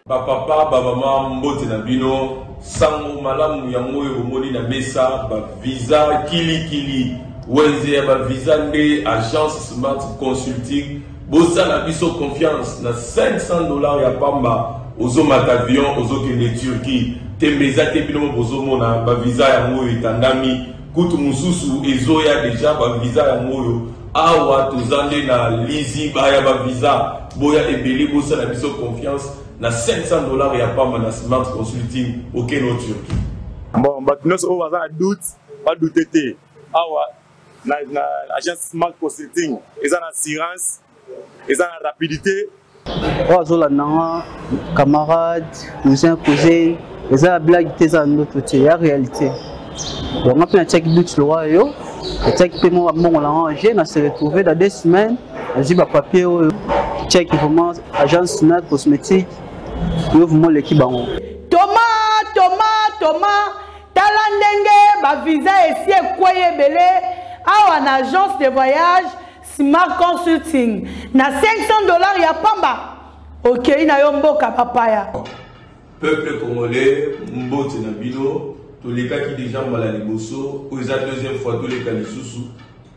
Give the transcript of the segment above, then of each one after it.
Papa, maman, mbote na bino, sango malamu ya moyo bomoni na mesa, ba visa kili, wenze ya ba visa nde agence Smart Consulting, bosa na biso confiance na $500 ya pamba, ozo matavion, ozo kende Turquie, tembeza te bino bozo mona, ba visa ya moyo itandami, kutu mususu ezo ya deja ba visa ya moyo, awa tozande na lizi baya ba visa, boya ebeli bosa na biso confiance, na $500 ya pamba na Smart Consulting au Kenya Turquie. Bon, maintenant on va doute, pas douter. Awa na agence Smart Consulting, ils ont assurance, ils ont rapidité. Oh Zola camarade, cousin, ils ont la blague des autres côté, la réalité. Donc on a check doute le roi yo, check paiement on l'a rangé, on s'est retrouvé dans 2 semaines, j'ai pas papier check vraiment agence Smart Cosmétique. Thomas, talandenge, ba visa ici ekoye belé, awa na agence de voyage Smart Consulting. Na $500 ya pamba. OK, na yomboka papaya. Peuple congolais, mbote na bino, tous les cas qui déjà mal à liboso, ou la deuxième fois tous les cas de sous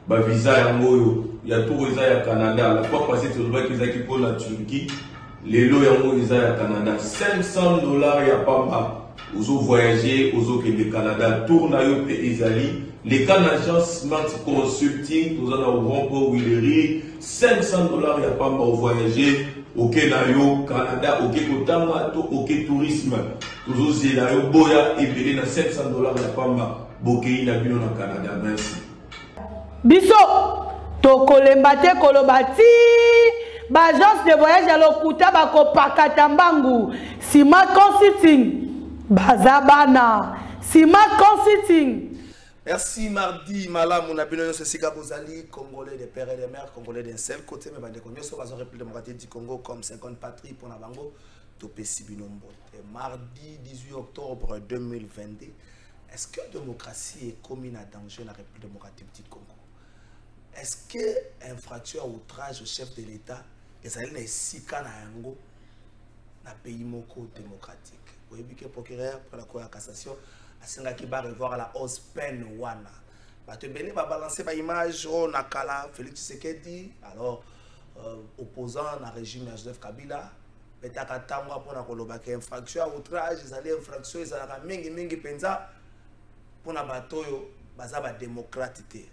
ba visa ya moyo, ya tout visa ya Canada, la fois passée tu vois qu'ils a qui pour la Turquie. Les lots yango ils à Canada $500 ya pamba ozo voyager ozo ke le Canada tourna yo pe ezali les Canadiens Smart Consulting tous en au grand Willery $500 ya pamba au voyager au Kenya yo Canada au Kotanga to au tourisme ozo zela yo boya ebele na $500 ya pamba bokei na bino na Canada. Merci biso to kolembate kolobati agence de voyage à l'Okuta bako pakatambangu Smart Consulting bazabana Smart Consulting. Merci mardi malam on a bien ce Sika Bozali congolais des pères et des mères congolais d'un seul côté mais bande konyo so bazo République démocratique du Congo comme 50 patries pour na bango to pesi binombo mardi 18 octobre 2022. Est-ce que la démocratie est commis en danger dans la République démocratique du Congo? Est-ce que infraction outrage au chef de l'État est allé dans Sika Nango dans le pays moko démocratique? Vous voyez que le procureur pour la Cour de cassation a signé qu'il va revoir la hausse peine wana. Tu vas balancer ma image au Nakala Félix Tshisekedi alors opposant à régime de Joseph Kabila. Mais tu as pour la kolobaki infraction outrage, ils allaient infraction, ils allaient mingi penza pour la batoyo bazaba démocratique.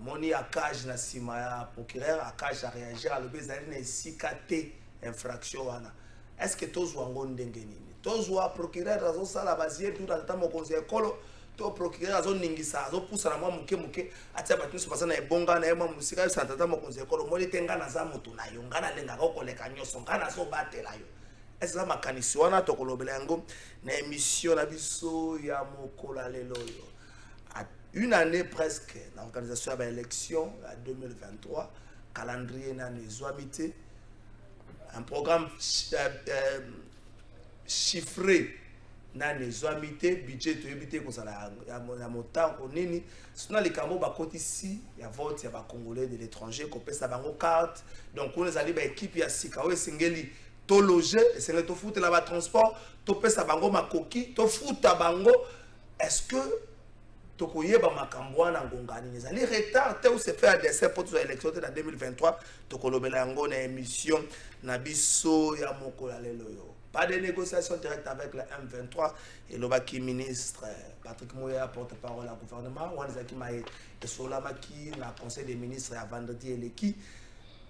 Moni akage na sima ya procureur akage a réagir à l'obésité na sikate infraction wana. Est-ce que tozwa ngonde ngeni tozwa procureur azo sala bazier tout dans tamo conseil kolo to procureur azo ningisa azo poussa na mwa muke atia batu so basana ebonga na ema musika sa tata mo conseil kolo moni tenga na za mutu na yo ngana lenga ko koleka nyoso ngana so batela yo. Est-ce que makanisi wana to kolobela yango na émission na biso ya mokola lelo yo. Une année presque dans l'organisation de l'élection en 2023, calendrier n'a pas un programme chiffré n'a pas budget de éviter que ça a montant au nini. Sinon les cambos bakoti ici, il y a vote, il y a Congolais de l'étranger, qu'on peut sa bango carte. Donc on les a dit bah équipe ya sikawe singeli to loger, et c'est to foot là-bas transport, to peut sa bango makoki, to foot à bango. Est-ce que tokoyeba makambo na ngongani nezali retard te ou se fait décès pour les élections de 2023 tokolobela yango na émission na biso ya mokola lelo yo. Pas de négociation directe avec le M23 et l'obaki ministre Patrick Moya porte-parole au gouvernement wanzaki mai esolamaki na conseil des ministres à vendredi eleki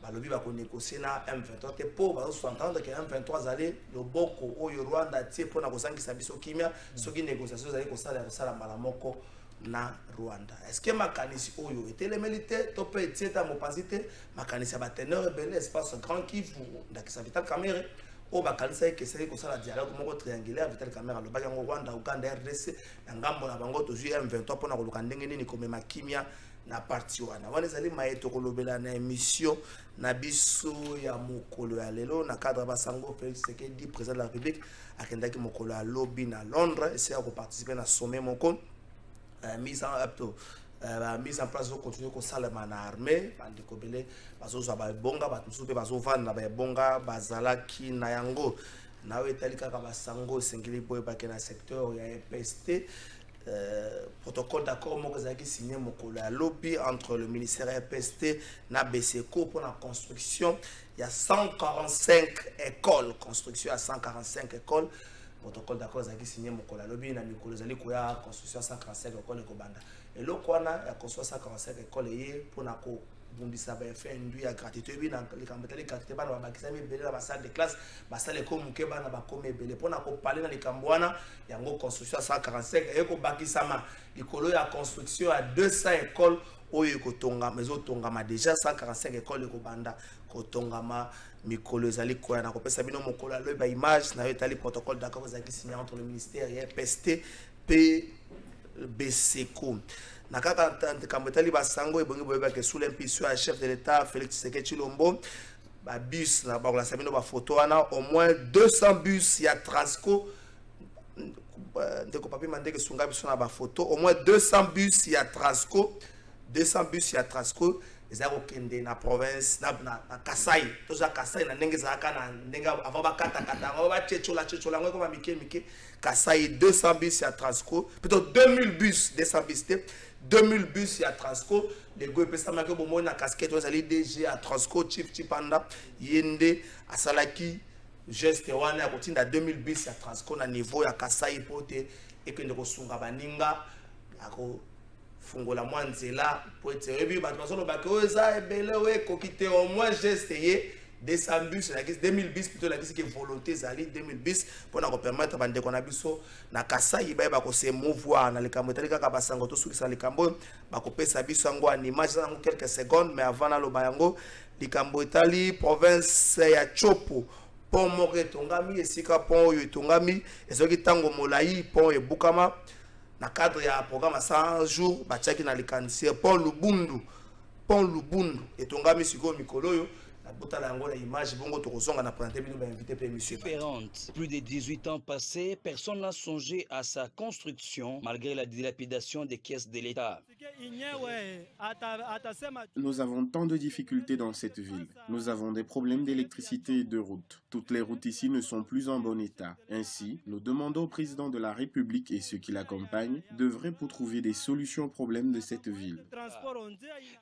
balobi ba ko négocier na M23 te po ba s'entendre que M23 zali le boko oyo Rwanda tie pour na kosangisa biso kimia soki négociation zali ko sala malamoko na Rwanda. Est-ce que makanisi oyo était les militaires to peut être mopazité makanisi ba teneur rebelle espace grand Kivu ndakisa Vital Kamerhe o bakanisa que c'est ko sala dialogue moko triangulaire Vital Kamerhe lo bayango Rwanda Uganda RDC na ngambo na bango to M23 pona ko luka ndenge nini komema kimia na parti wana wana ezali mayeto kolobela na émission na biso ya mokolo ya lelo na cadre basango Félix Tshisekedi président de la République akendaki mokolo ya lobi na Londres essayer de participer na sommet moko mise en place de continuer ko salama na armée bande ko belé bazoza ba bonga batusu pe bazovanda ba bonga bazalaki na yango na wetali kaka basango sengeli boye ba na secteur ya EPST. Protocole d'accord qui signé mon lobby entre le ministère EPST na BCECO pour la construction. Il y a 145 écoles, construction à 145 écoles. Protocole d'accord qui signé mon lobby na Mikolo Zali Koya construction à 145 écoles et Kobanda. Et là quoi na construction à 145 écoles et pour na ko bundisa ba fait induit à gratuité bi na les kambetali gratuité ba na ba kisami belé la salle de classe ba salle ko muke ba na ba komé belé pour na ko parler na likambwana yango construction à 145 et ko bakisama likolo ya construction à 200 écoles oyo ko tonga mais otongama déjà 145 écoles ko banda ko tongama mikolo ezali ko na ko pesa bino mokolo lo ba image na etali protocole d'accord ezaki signé entre le ministère et PST P BCECO. Nakaka kambetali basango ebongi boyeba ke sous l'impulsion à chef de l'État Félix Tshisekedi Tshilombo ba bus na ba la sabino ba photo wana au moins 200 bus ya Transco ndeko papi mande ke sunga biso na ba photo au moins 200 bus ya Transco 200 bus ya Transco ezako kende na province na Kasai toza Kasai na ndenge zaka na ndenge avant ba kata ba chechola ngo ko ba mike Kasai 200 bus ya Transco plutôt 2000 bus 200 bus 2000 bus à Transco, les gars pesa maki bomo na casquette aux alliés DG à Transco Chief Chipanda Yende à Salaki geste wana à continue à 2000 bus à Transco na niveau ya Kasai pote et que ndeko sunga baninga ako fungola mwanzela pour être rebi ba bazo ba ko za ebele we ko kite au moins geste ye 200 bus la 2000 bus plutôt la qui volonté zali 2000 bus pour na permettre bande ko na biso na Kasai ba ba ko se mouvoir na likambo tali kaka basango to sukisa likambo ba ko pesa biso ngo en image dans quelques secondes mais avant na lo bayango likambo itali province ya Chopo pont moko tongami esika pont oyo tongami ezoki tango molai pont e Bukama na cadre ya programme 100 jours ba tchaki na likanisi pont Lubundu etongami siko mikolo yo. Différente. Plus de 18 ans passés, personne n'a songé à sa construction malgré la dilapidation des caisses de l'État. Nous avons tant de difficultés dans cette ville. Nous avons des problèmes d'électricité et de routes. Toutes les routes ici ne sont plus en bon état. Ainsi, nous demandons au président de la République et ceux qui l'accompagnent d'œuvrer pour trouver des solutions aux problèmes de cette ville.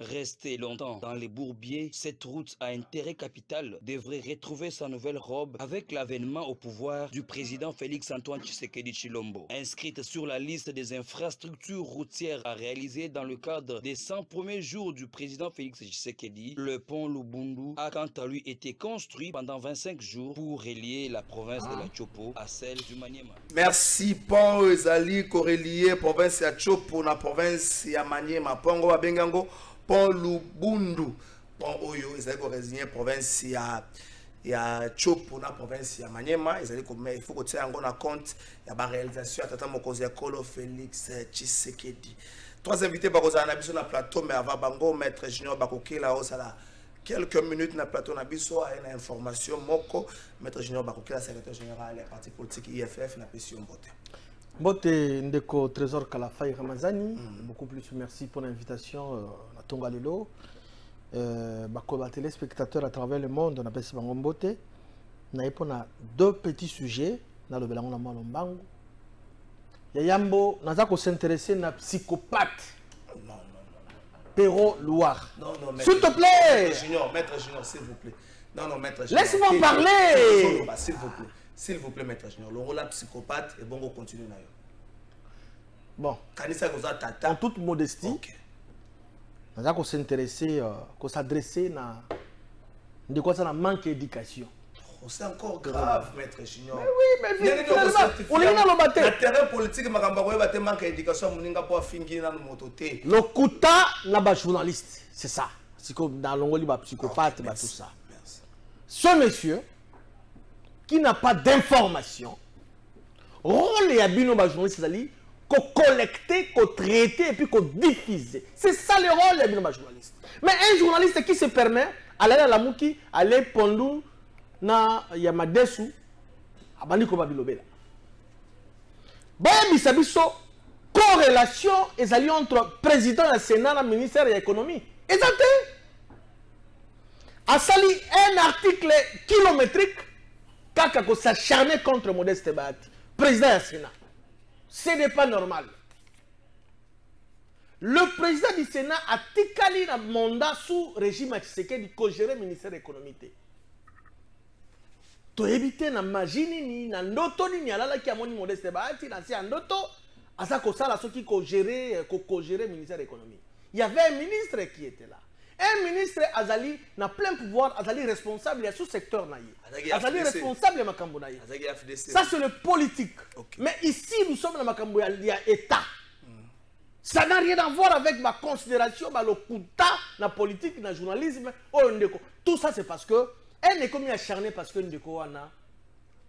Rester longtemps dans les bourbiers, cette route a intérêt capital devrait retrouver sa nouvelle robe avec l'avènement au pouvoir du président Félix Antoine Tshisekedi Tshilombo. Inscrite sur la liste des infrastructures routières à réaliser dans le cadre des 100 premiers jours du président Félix Tshisekedi, le pont Lubundu a quant à lui été construit pendant 25 jours pour relier la province de la Chopo à celle du Maniema. Merci pont ezali correlier province ya Chopo na province ya Maniema. Pongo babengango pont Lubundu. Bon, oyo ezali ko résigner province ya Chopo na province ya Maniema ezali ko il faut que tu aies en compte ya ba réalisation ya tata mokonzi ya Kolo Félix Tshisekedi. Trois invités ba kozana biso na plateau mais avant bango maître Junior Bakokela osala quelques minutes na plateau na biso a une information moko maître Junior Bakokela secrétaire général du parti politique IFF na Pession Mbote. Mbote ndeko Trésor Kalafai Ramazani, beaucoup plus merci pour l'invitation na Tongalelo. Bakoba téléspectateurs à travers le monde, on appelle ça Mbote. On a deux petits sujets dans le Belango na Malombango. Yayambo, on a s'intéresser na psychopathe. Non. Perrault Loire. Non, s'il te plaît. Maître Junior, s'il vous plaît. Non, maître Junior. Laisse-moi parler. S'il vous plaît, maître Junior. Le rôle de psychopathe et bon, on continue. Bon. En toute modestie. Okay. On a s'intéresser, s'adresser de quoi ça na manque d'éducation. C'est encore grave, maître Junior. Mais oui, mais on est dans le bâtiment. Le terrain politique, manque d'éducation, le Kouta n'a pas journaliste, c'est ça. C'est comme dans l'ongoli, psychopathe, tout ça. Merci. Ce monsieur qui n'a pas d'information, rôle et abino journaliste, collecter, traiter et puis diffuser. C'est ça le rôle des journalistes. Mais un journaliste qui se permet, aller à la mouki, aller pondou, na yamadesu, abandi ko babilobela. Baya bisabiso, corrélation ezali entre président du Sénat et le ministère de l'économie. Exactement. A sali un article kilométrique kaka ko s'acharner contre Modeste Bahati, président du Sénat. Ce n'est pas normal. Le président du Sénat a tikali un mandat sous régime Tshisekedi qui gérer le ministère de l'économie. To éviter na magini ni na ndoto ni alala ki amoni Modeste Bahati na si ndoto asa ko sala soki ko gérer le ministère de l'économie. Il y avait un ministre qui était là. Un ministre Azali n'a plein pouvoir, Azali responsable, il y a sous-secteur naïe. Azali responsable de Makambo naïe. Ça c'est le politique. Okay. Mais ici nous sommes dans Makambo, il y a État. Ça n'a rien à voir avec ma considération, le kuta, la politique, le journalisme. Tout ça c'est parce que elle n'est comme acharné parce que Ndeko Wana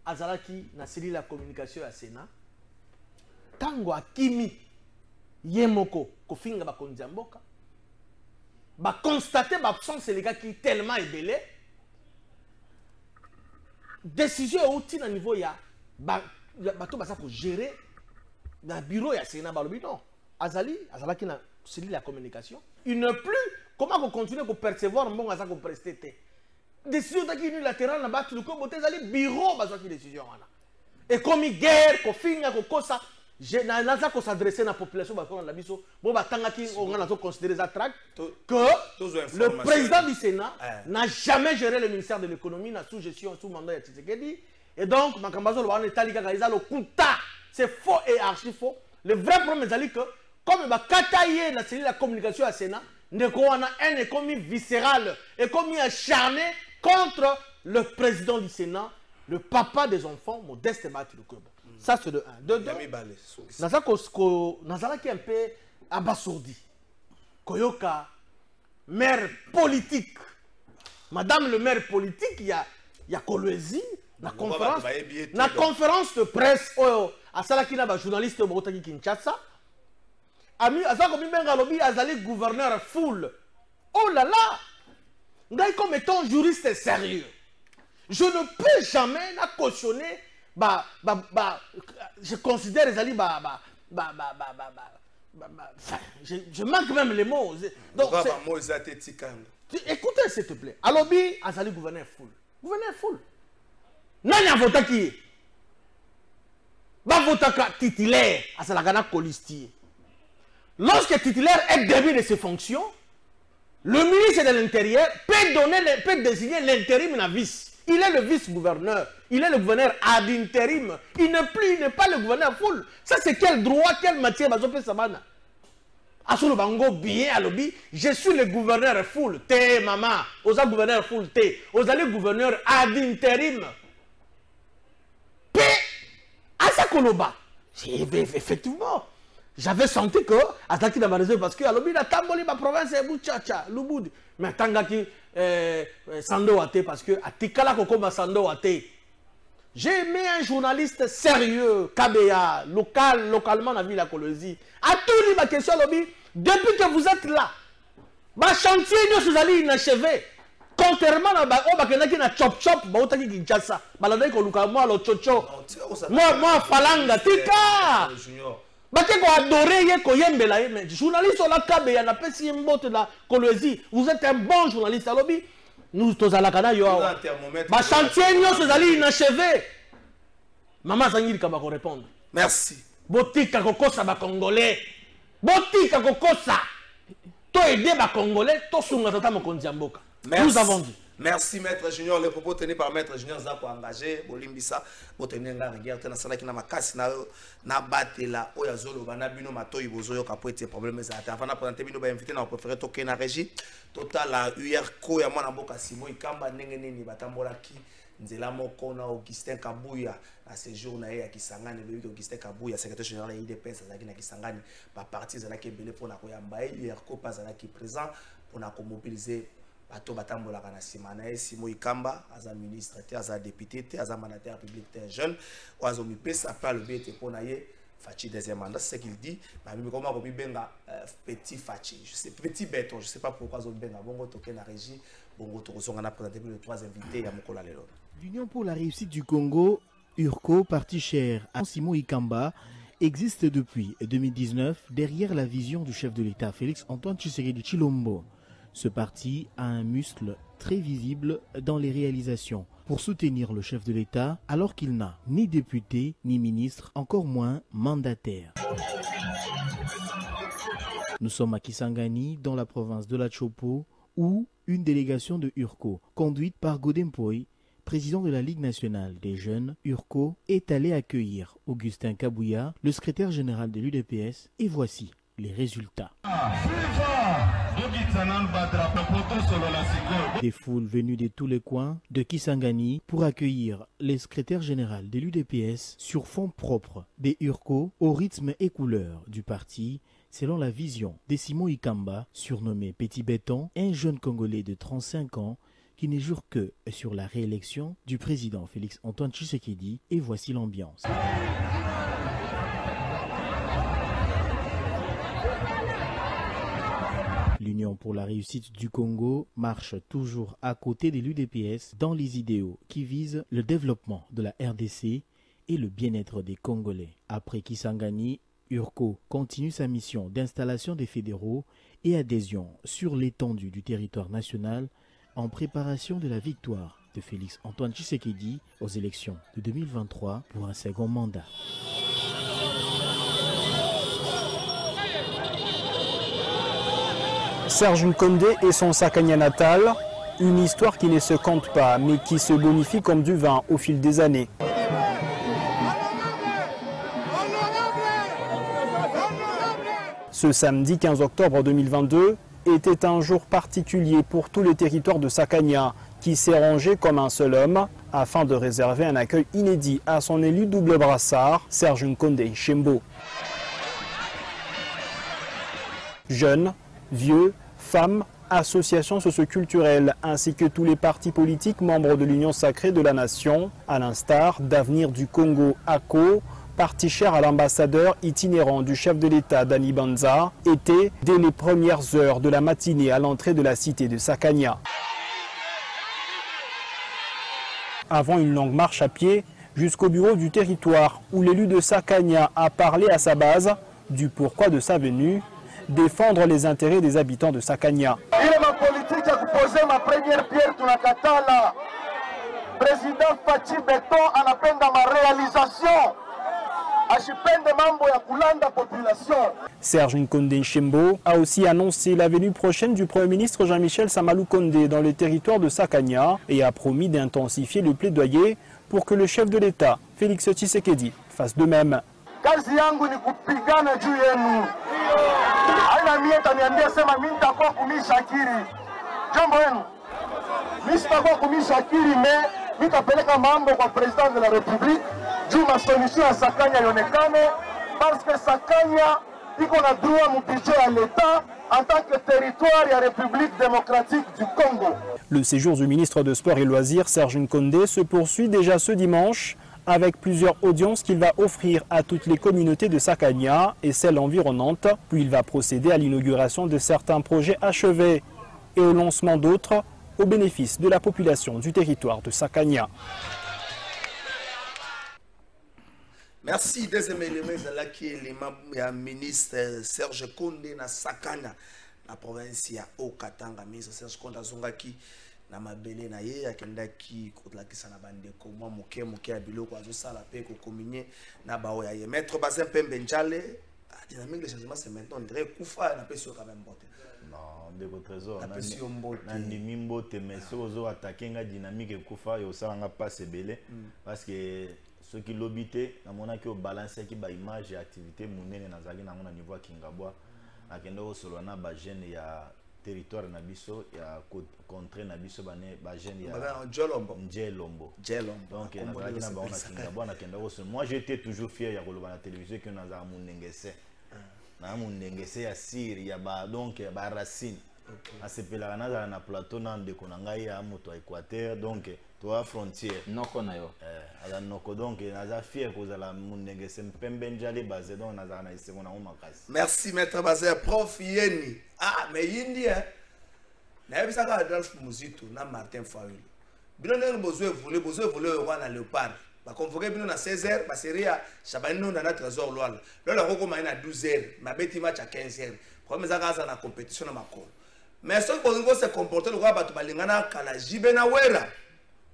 Azalaki n'a scellé la communication à Sénat. Tango Akimi Yemoko Kofinga Bakondiamboka. Bah constater l'absence c'est les gars qui tellement ébélé. Décision outil à niveau ya bateau basa pour gérer dans bureau ya Sénat balobi non. Azali qui na celui la communication. Il ne plus comment qu'on continue pour percevoir bon asa qu'on prester. Décision qui unilatérale na battu ko boté Azali bureau baso qui décision wana. Et comme guerre ko finga ko kosa je n'ai pas s'adresser à la population bon on a considéré ça tract que le président du Sénat n'a jamais géré le ministère de l'économie na sous gestion sous mandat de Tshisekedi et donc makambazo le wana tali kaka izalo kuta c'est faux et archi faux. Le vrai problème c'est que comme ba kataye na cellule la communication à Sénat ndeko wana un économie viscérale économie acharné contre le président du Sénat, le papa des enfants Modeste Bahati Lukwebo. Ça c'est de 1. De 2, Nazala qui est un peu abasourdi. Koyoka, maire politique. Madame le maire politique, il y a Kolwezi, la conférence de presse, à Salaki na journaliste au Kinshasa. Ami, Azako Bibenga Lobi, Azali gouverneur full. Oh là là! Ngaï comme étant juriste sérieux. Je ne peux jamais cautionner. Je considère les alliés je manque même les mots. Donc, écoutez s'il te plaît. Alobi, Azali gouverneur full. Gouverneur full. Nani a voté qui? Va voter titulaire à Salagana Colistier. Lorsque titulaire est démis de ses fonctions, le ministre de l'Intérieur peut désigner l'intérim à vice. Il est le vice-gouverneur. Il est le gouverneur ad intérim. Il n'est pas le gouverneur full. Ça, c'est quel droit, quelle matière Bazope Sabana? Asolo Bango bien à l'obi. Je suis le gouverneur full. Té, maman. Osa gouverneur full. Té. Osa le gouverneur ad intérim. P. Asa Koloba. Effectivement. J'avais senti que Ataki n'a pas raison parce que à l'obi, la Tamboli, ma province, est Bouchacha, Luboud. Mais Tangaki. Sando Ate parce que Atikala Kokoma Sando Ate. J'ai aimé un journaliste sérieux, KBA, localement dans la ville de Kolwezi. A tout dit ma question, lobby. Depuis que vous êtes là, ma chantier nous allons inachevé. Contrairement à na chop chop, bautaki Kinshasa, baladai ko luka moi lo chocho. Moi falanga tika. Bate ko adoré ye ko yembela mais journaliste la KBA na pesi mbote la Kolwezi. Vous êtes un bon journaliste à lobby. Nous tous à la Canada yo. Ba chantier nous allons inachevé. Maman Zangiri ka ba ko répondre. Merci. Botika kokosa ba congolais. Botika kokosa. To aider ba congolais, to sunga tata mokonzi mboka. Nous avons dit. Merci Maître Junior, les propos tenus par Maître Junior Zako engagé, Bolimbisa, Botenga la guerre, tena sala kina makasi na batela oya zolo bana bino matoyi bozoyo kapoete problème za ta avant présenter bino ba invité na préféré toke na régie total la UR ko ya mwana boka Simo Ikamba ndenge nini batambola ki nzela moko na Augustin Kabuya à ce jour na ya Kisangani le Augustin Kabuya secrétaire général ya IDPS za na Kisangani ba parti za na kebele pona ko ya mbaye UR ko pas za na ki présent pona ko mobiliser bato batambola kana simana Simo Ikamba aza ministre te aza député te aza mandataire public te jeune oazo mi pesa pa le bete pona ye Fachi deuxième mandat, c'est ce qu'il dit. Mais comment on benga petit Fachi, je sais petit béton, je sais pas pourquoi on benga bongo token la régie, bongo to on a présenté les 3 invités à Mokola Lelo. L'Union pour la réussite du Congo, URCO, parti cher à Simon Ikamba, existe depuis 2019 derrière la vision du chef de l'État Félix Antoine Tshisekedi Tshilombo. Ce parti a un muscle très visible dans les réalisations pour soutenir le chef de l'État alors qu'il n'a ni député ni ministre, encore moins mandataire. Nous sommes à Kisangani, dans la province de la Chopo, où une délégation de URCO, conduite par Godempoy, président de la Ligue nationale des jeunes, URCO, est allé accueillir Augustin Kabouya, le secrétaire général de l'UDPS, et voici les résultats. Des foules venues de tous les coins de Kisangani pour accueillir les secrétaires généraux de l'UDPS sur fond propre des URCO au rythme et couleur du parti, selon la vision de Simon Ikamba, surnommé Petit Béton, un jeune Congolais de 35 ans qui ne jure que sur la réélection du président Félix Antoine Tshisekedi, et voici l'ambiance. L'Union pour la réussite du Congo marche toujours à côté de l'UDPS dans les idéaux qui visent le développement de la RDC et le bien-être des Congolais. Après Kisangani, URCO continue sa mission d'installation des fédéraux et adhésion sur l'étendue du territoire national en préparation de la victoire de Félix Antoine Tshisekedi aux élections de 2023 pour un second mandat. Serge Nkondé et son Sakania natal, une histoire qui ne se compte pas mais qui se bonifie comme du vin au fil des années. Ce samedi 15 octobre 2022 était un jour particulier pour tout le territoire de Sakania qui s'est rangé comme un seul homme afin de réserver un accueil inédit à son élu double brassard, Serge Nkondé Tshembo. Jeunes, vieux, femmes, associations socioculturelles ainsi que tous les partis politiques membres de l'Union sacrée de la nation, à l'instar d'Avenir du Congo ACO, parti cher à l'ambassadeur itinérant du chef de l'État Dani Banza, étaient dès les premières heures de la matinée à l'entrée de la cité de Sakania. Avant une longue marche à pied jusqu'au bureau du territoire où l'élu de Sakania a parlé à sa base du pourquoi de sa venue, défendre les intérêts des habitants de Sakania. Il est ma politique à poser ma première pierre de la Katala. Président Fachi Béton en appel dans ma réalisation. Serge Nkondé Tshembo a aussi annoncé la venue prochaine du Premier ministre Jean-Michel Samalou Kondé dans le territoire de Sakania et a promis d'intensifier le plaidoyer pour que le chef de l'État, Félix Tshisekedi, fasse de même. Président de la République, ma solution à Sakanya Yonekane, parce que Sakanya, il a droit mon budget à l'État en tant que territoire et République démocratique du Congo. Le séjour du ministre de Sport et Loisirs, Serge Nkondé, se poursuit déjà ce dimanche avec plusieurs audiences qu'il va offrir à toutes les communautés de Sakanya et celles environnantes. Puis il va procéder à l'inauguration de certains projets achevés et au lancement d'autres au bénéfice de la population du territoire de Sakanya. Merci. Deuxième élément, c'est qui est le ministre Serge Kondé na Sakanya, la province ya Okatanga. Ministre Serge Kondé Zongaki na mabele na ye akendaki kotlakisa na bandeko mwa moke ya biloko azosala pe ko communier na bao ya ye. Maître Bazin Pembe Njale, la dynamique de changement c'est maintenant on dirait Koufa na peso quand même bote. Non, de votre trésor na ndimi mbote mais so ozo attaquer nga dynamique Koufa yo sala nga passe belé parce que ceux qui l'obité, na mona ki o balancer ki ba image et activité munene na zali na mona niveau Kingabwa akendo solo na ba jeune ya territoire na biso ya contre na biso bane ba jeune ya Njelombo. Donc na zali na ba ona Kingabwa na kendo solo. Moi j'étais toujours fier ya koloba na télévision que na za munengese. Na munengese ya Syrie ya ba donc ya ba racine. asepelaka nazala na plateau na ndeko na ngai ya moto ya Équateur donc toa frontière noko na yo aza noko donc naza fier kozala mundenge sempembe njali basé donc nazala na esengo na makasi. Merci maître Bazé. Prof Yeni. Ah mais yindi na yebisaka Adolphe Muzito na Martin Fayulu bino ndenge besoin voler wana léopard ba convoquer bino na 16h ba série ya Chabanino na Trésor Loal lola kokoma na 12h ma beti match à 15h comme ça kaza na compétition na makolo mais ce qu'on se comporter le bato balingana kala jibe na wera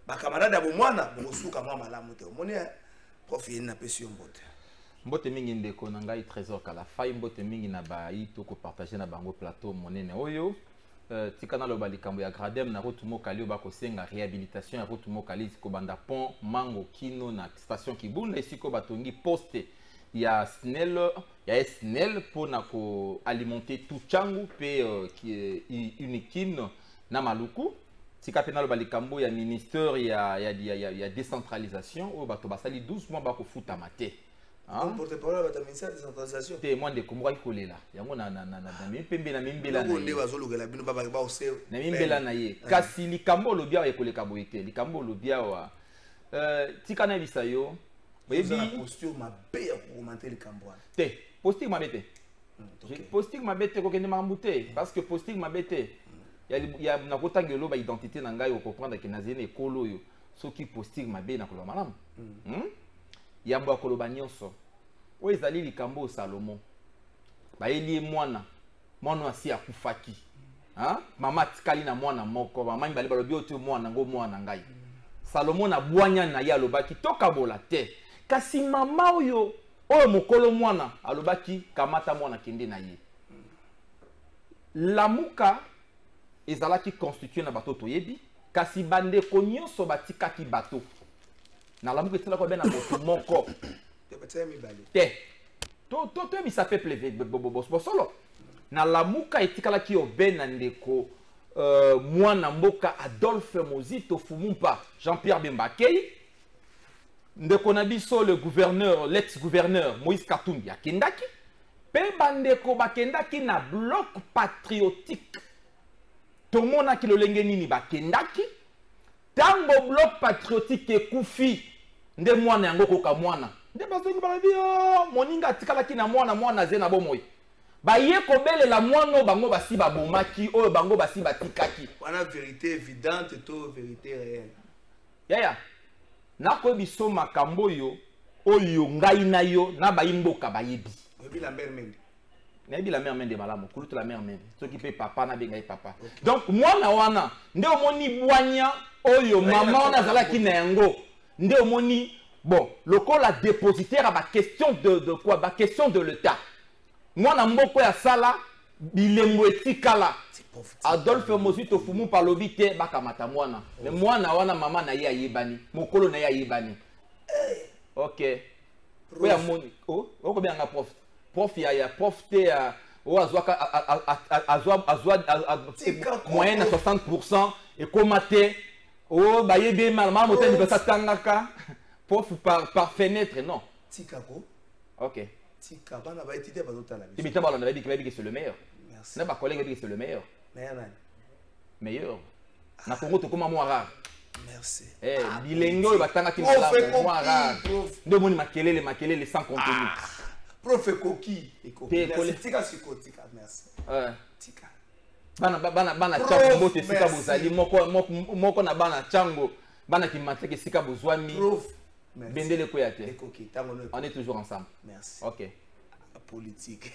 ba camarade abo mwana bosuka mwa malamu te omoni prof Yeni na pesi mbote mbote mingi ndeko na ngai Trésor kala fai mbote mingi na bayi to ko partager na bango plateau monene oyo tikana lo balikambo ya gradem na route mokali ba ko senga réhabilitation ya route mokali ko banda pont mango kino na station Kibunda isiko batongi poste ya SNEL pour na ko alimenter tout changu pe qui unikin na maluku tika pena lo balikambo ya ministère ya décentralisation o bato basali 12 mois ba ko futa mate. Porte-parole de la ministère de la décentralisation. Témoin de Komoi Kolela. Yango na mipembe na mimbela na. Nde bazolugela bino baba ba ose. Na mimbela na ye. Kasi likambo lobia ekoleka boyete. Likambo lobia wa tika na bisayo. Bebi posture mabe ya commenter likambo. Te, posture mabete. Posture mabete ko kende mambute parce que posture mabete. Ya na kotangelo ba identité na ngai o comprendre que nazene ekolo yo. Soki posture mabe na koloba malamu. Yambo ya koloba nyonso oyo ezali likambo Salomo bayeli mwana asi akufaki mama atikali na mwana moko mama mibali balobi oyo mwana ngo mwana ngai Salomo na bwanya na ye alobaki tokabola te kasi mama oyo mokolo mwana alobaki kamata mwana kende na ye lamuka ezalaki constitué na bato toyebi kasi bandeko nyonso batikaki bato na lamuka etela ko bena moto moko te to bisa peuple bosolo na lamuka etikala ki obena ndeko mwana mboka Adolphe Muzito Fumumpa Jean-Pierre Bembakei ndeko na biso le gouverneur l'ex-gouverneur Moïse Katumbi akendaki pe bandeko bakendaki na bloc patriotique tomonaki lolenge nini bakendaki tango bloc patriotique ekufi nde mwana yango koka mwana nde bazongi balabi moninga atikalaki na mwana ze na bomoi baye kobelela mwana bango basi babomaki oyo bango basi batikaki wana vérité évidente to vérité réelle yaya nakoyebi so makambo oyo ngai na yo na bayimboka bayebi oyebi la mère mende nayebi la mère mende malamu kulutu la mère mende soki pe papa na bengai papa donc mwana wana nde omoni bwanya oyo mama wana azalaki na yango nde omoni bon lokola dépositaire ba question de quoi ba question de l'état mwana mboko ya sala bilembo etikala Adolphe Muzito Fumumpa lobi te bakamata mwana mais mwana wana mama na ye ayebani mokolo na ye ayebani OK oya moni oko bianga prof ya prof te azwa moyenne à 60% et komate bayebi mama moteni pesa tangaka prof par fenêtre non tikako OK tika bana ba étudier bazotala biso bita bala na bayebi que c'est le meilleur merci na ba collègue bayebi que c'est le meilleur meilleur na Congo to koma moi rare merci bilengo oyo batangaki malamu moi rare nde moni makelele sans contenu prof ekoki tika sikotika merci tika bana chango mbote sika bozali moko na bana chango bana kimateke sika bozwami bendele koya te on est toujours ensemble merci OK politique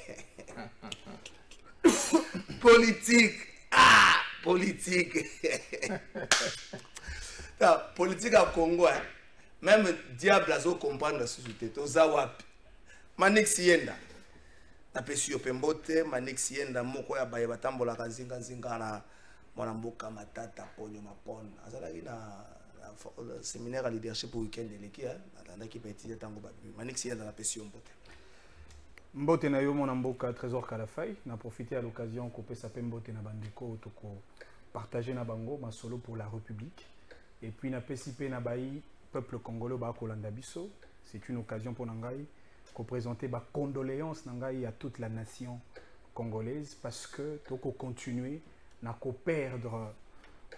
politique à Congo même diable azo comprendre la société toza wapi Manix Yenda na pesi yo pembote Manix Yenda moko ya baye batambola kanzinga na mwana mboka matata ponyo mapona azalaki na séminaire à leadership pour week-end eleki atandaki petit tango babi Manix Yenda na pesi yo mbote mbote na yo mwana mboka Trésor Kalafai na profiter à l'occasion ko pesa pembote na bandeko toko partager na bango masolo pour la République et puis na pesi pe na bayi peuple congolais ba kolanda biso c'est une occasion pour nangai ko présenter ba condoléances nangai à toute la nation congolaise parce que toko continuer na ko perdre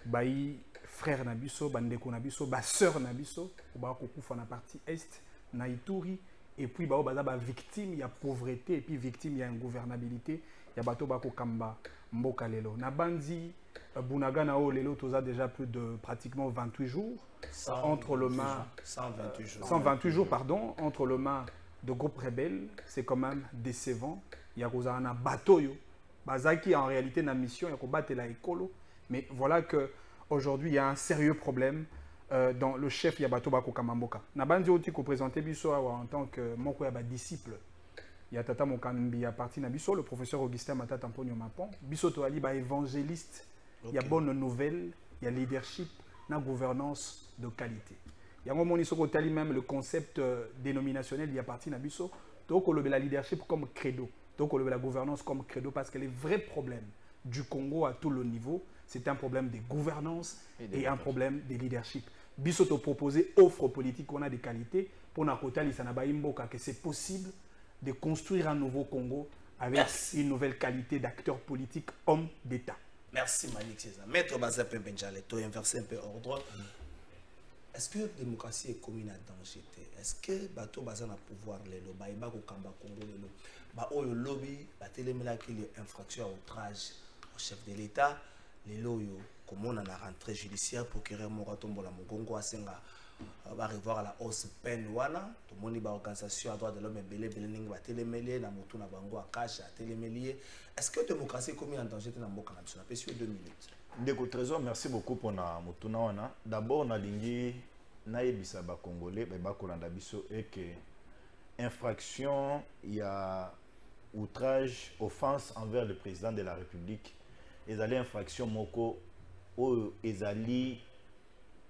bayi frère na biso bandeko na biso ba sœur na biso ba ko kufa na partie est na Ituri et puis ba baza ba victime ya pauvreté et puis victime ya ingouvernabilité ya bato ba ko kamba mboka lelo na bandi Bunagana o lelo toza déjà plus de pratiquement 28 jours entre le main 128 jours pardon entre le main de groupes rebelles, c'est quand même décevant. Il y a un bateau bazaki en réalité na mission il y a combattre la écolo mais voilà que aujourd'hui il y a un sérieux problème dans le chef ya bateau bako kamamboka na bandi oti ko présenter biso en tant que moko ya ba disciple il y a tata mokambi à partir na biso le professeur Augustin Matata Mponyo Mapon biso to ali ba évangéliste il y a bonne nouvelle il y a leadership na gouvernance de qualité. Il y a un moment où même le concept dénominationnel il y a parti Nabiso, donc on le la leadership comme credo, donc on le la gouvernance comme credo parce que les vrais problèmes du Congo à tout le niveau, c'est un problème de gouvernance et un problème de leadership. Biso te proposer offre politique qu'on a de qualité pour na kota lisana imboka que c'est possible de construire un nouveau Congo avec une nouvelle qualité d'acteurs politiques, hommes d'État. Merci Malik César. Maître Bazapin Benjale, tu inverser un peu ordre. Est-ce que la démocratie est commune à danger? Est-ce que bateau bazan a pouvoir les loba et bako kamba Congo les loba ba oyo lobby ba telemela qui les infractions à outrage au chef de l'État les loyo comme on a la rentrée judiciaire procureur Moratombo la Mugongo asenga va revoir à la hausse peine wana tout le monde ba organisation à droit de l'homme belé ning ba telemeli na mutu na bango akasha telemeli. Est-ce que la démocratie est commune en danger dans mboka na biso na pesi 2 minutes? Ndeko Trésor, merci beaucoup pour na mutuna wana. D'abord on a lingi na yebisa ba congolais ba kolanda biso et que infraction il y a outrage offense envers le président de la République. Ezali infraction moko o ezali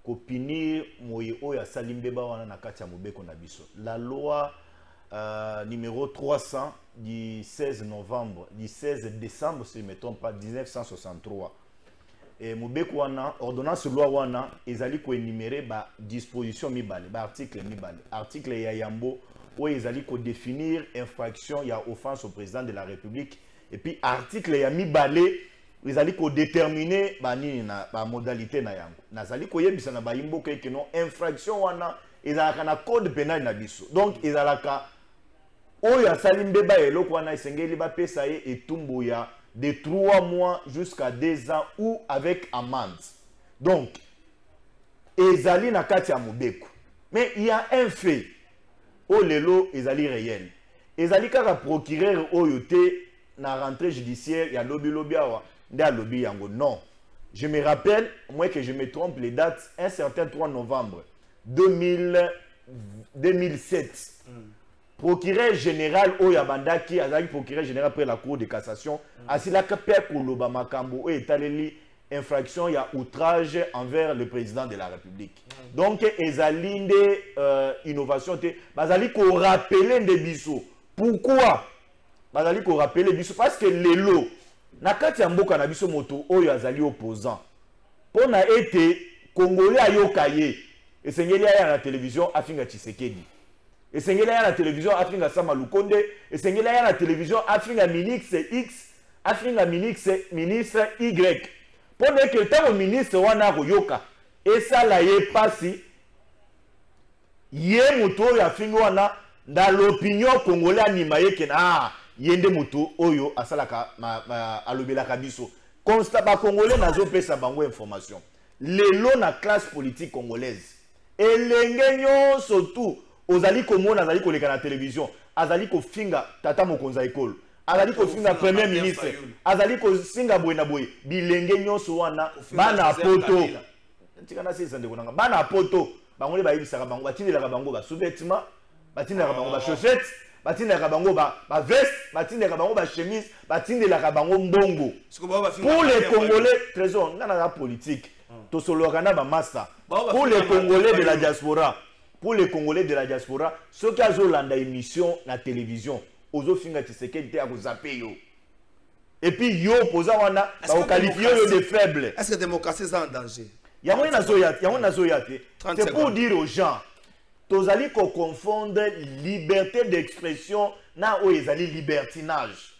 ko punir moye o ya salimbeba wana na kati ya mobeko na biso. La loi numéro 300 du 16 novembre, du 16 décembre si je ne me trompe pas 1963. Et Mobeko wana ordonnance loi wana ezali ko énumérer ba disposition mibale ba article mibale article ya yambo où ezali ko définir infraction ya offense au président de la République et puis article ya mibale ezali ko déterminer ba nini na ba modalité na yango nazali ko yebisa na ba imboka ke non infraction wana ezalaka na code pénal na biso donc ezalaka oyo asali mbeba eloko wana esengeli ba pesa ye etumbu ya de 3 mois jusqu'à 2 ans ou avec amende. Donc, ezali na kati ya mobeko. Mais il y a un fait. O lelo ezali réel. Ezali kaka procureur oyo te na rentrée judiciaire ya lobby awa nda lobby yango non. Je me rappelle, moi que je me trompe les dates, un certain 3 novembre 2007. Procureur général Oyabandaki, azali procureur général après la cour de cassation, asila kapé koloba makambo et taleli infraction ya outrage envers le président de la République. Donc ezalinde innovation te bazali ko rappeler de biso. Pourquoi bazali ko rappeler biso parce que lelo na kati ya mboka na biso moto oyo azali opposant. Pona ete Congolais ayokaye esengeli ya la télévision afinga Tshisekedi. Et c'est à la télévision Afrika Sama Lukonde, et c'est à la télévision Afrika ministre X, Afrika ministre Y. Pour que le temps ministre wana royoka, et ça la yé passi, yé moto ya fingo wana dans l'opinion congolaise animaye que ah yende moto oyo asalaka alobela kabiso. Constat ba congolais nazo pesa bango information. Lelo na classe politique congolaise. Et l'engenyo surtout ozali komona azali koleka na télévision azali kofinga tata mokonza ekolo azali kofinga premier ministre azali kosinga boye na boye bilenge nyonso wana bana poto tikana sisa ndeko nanga bana poto bangole bayibisaka bango batindelaka bango ba sous-vêtements batindelaka bango ba chaussettes batindelaka bango ba veste batindelaka bango ba chemise batindelaka bango mbongo pour les Congolais trésor ngana la politique to soloka na ba massa pour les Congolais de la diaspora. Pour les Congolais de la diaspora, ceux qui ont l'anda émission na télévision, ozo finga Tshisekedi a zappé yo. Et puis yo posa wana ba qualifier yo de faible. Est-ce que la démocratie est en danger? Yamona zoyate. C'est pour dire aux gens, tozali ko confondre liberté d'expression na o ezali libertinage.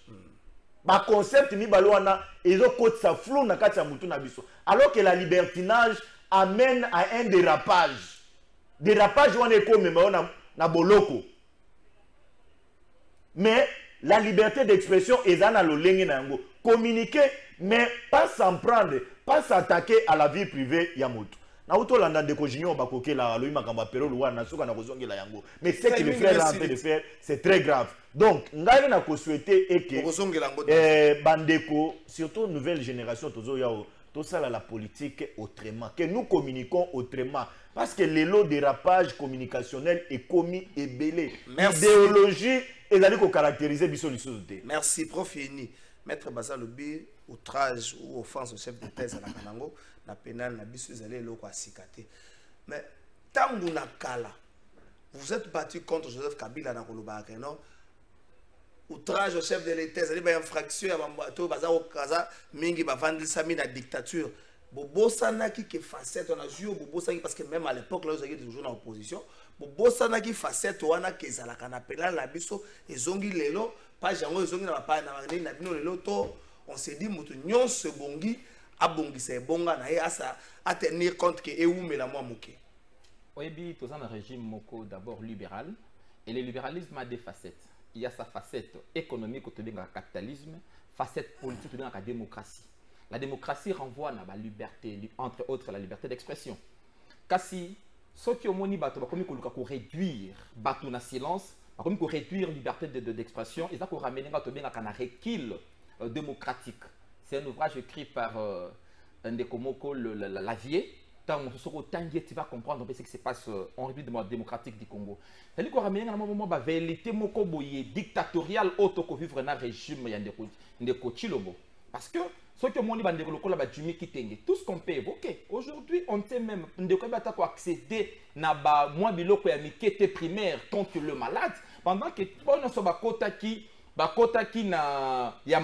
ba concept mibale wana ezokotisa flou na kati ya mutu na biso, alors que la libertinage amène à un dérapage. Dérapage wana ekomema na boloko. Mais la liberté d'expression est dans le lenge na yango. Communiquer, mais pas s'en prendre, pas s'attaquer à la vie privée ya mutu. Na uto landa de kojinyo bakoke la loyi makamba pero luwa na suka na kozongi la yango. Mais ce que le frère est en train de faire, c'est très grave. Donc, ngai na ko souhaiter et que bandeko, surtout nouvelle génération tozo yao, tout ça la politique autrement, que nous communiquons autrement. Parce que les lots de dérapage communicationnel est commis et belé. L'idéologie est d'aller caractériser biso l'issoté. Merci, Prof. Yeni. Maître Bazalobi, outrage ou offense au chef de thèse à la Kanango, na pénal, na biso, ils allaient l'eau à sikate. Mais, tant que kala, vous êtes battu contre Joseph Kabila dans Koloba, non? Outrage au chef de l'État, c'est une infraction à Bambato, Bazar au Kaza, Mingi Bavandil Sami, la dictature. Bobo Sanaki qui facette, on a joué Bobo Sanaki parce que même à l'époque, là, vous avez toujours en opposition. Bobo Sanaki facette, on a qui la canapela, la biso, et zongi lelo, pas jango, zongi na pas na bino lelo, on s'est dit, moutou nyon se bongi, a bongi se bonga, na asa, à tenir compte que e ou me la moi mouké. Oui, tout ça, un régime moko d'abord libéral, et le libéralisme a des facettes. Il y a sa facette économique, au capitalisme, facette politique, au la démocratie. La démocratie renvoie à la liberté, entre autres la liberté d'expression. Kasi, ce qui est moni bateau, comme il réduire bateau na silence, comme il réduire liberté d'expression, et ça qu'on ramène à un recul démocratique. C'est un ouvrage écrit par Ndekomoko Lavier. Tant tu vas comprendre ce qui se passe en République démocratique du Congo. C'est-à-dire qu'on ramène à un moment la vérité dictatoriale auto vivre dans le régime de Chilobo. Parce que ce que mon tout ce qu'on peut évoquer, aujourd'hui, on sait même qu'on accéder à moi biloko ya mikete primaire contre le malade, pendant que on so bakota ki na ya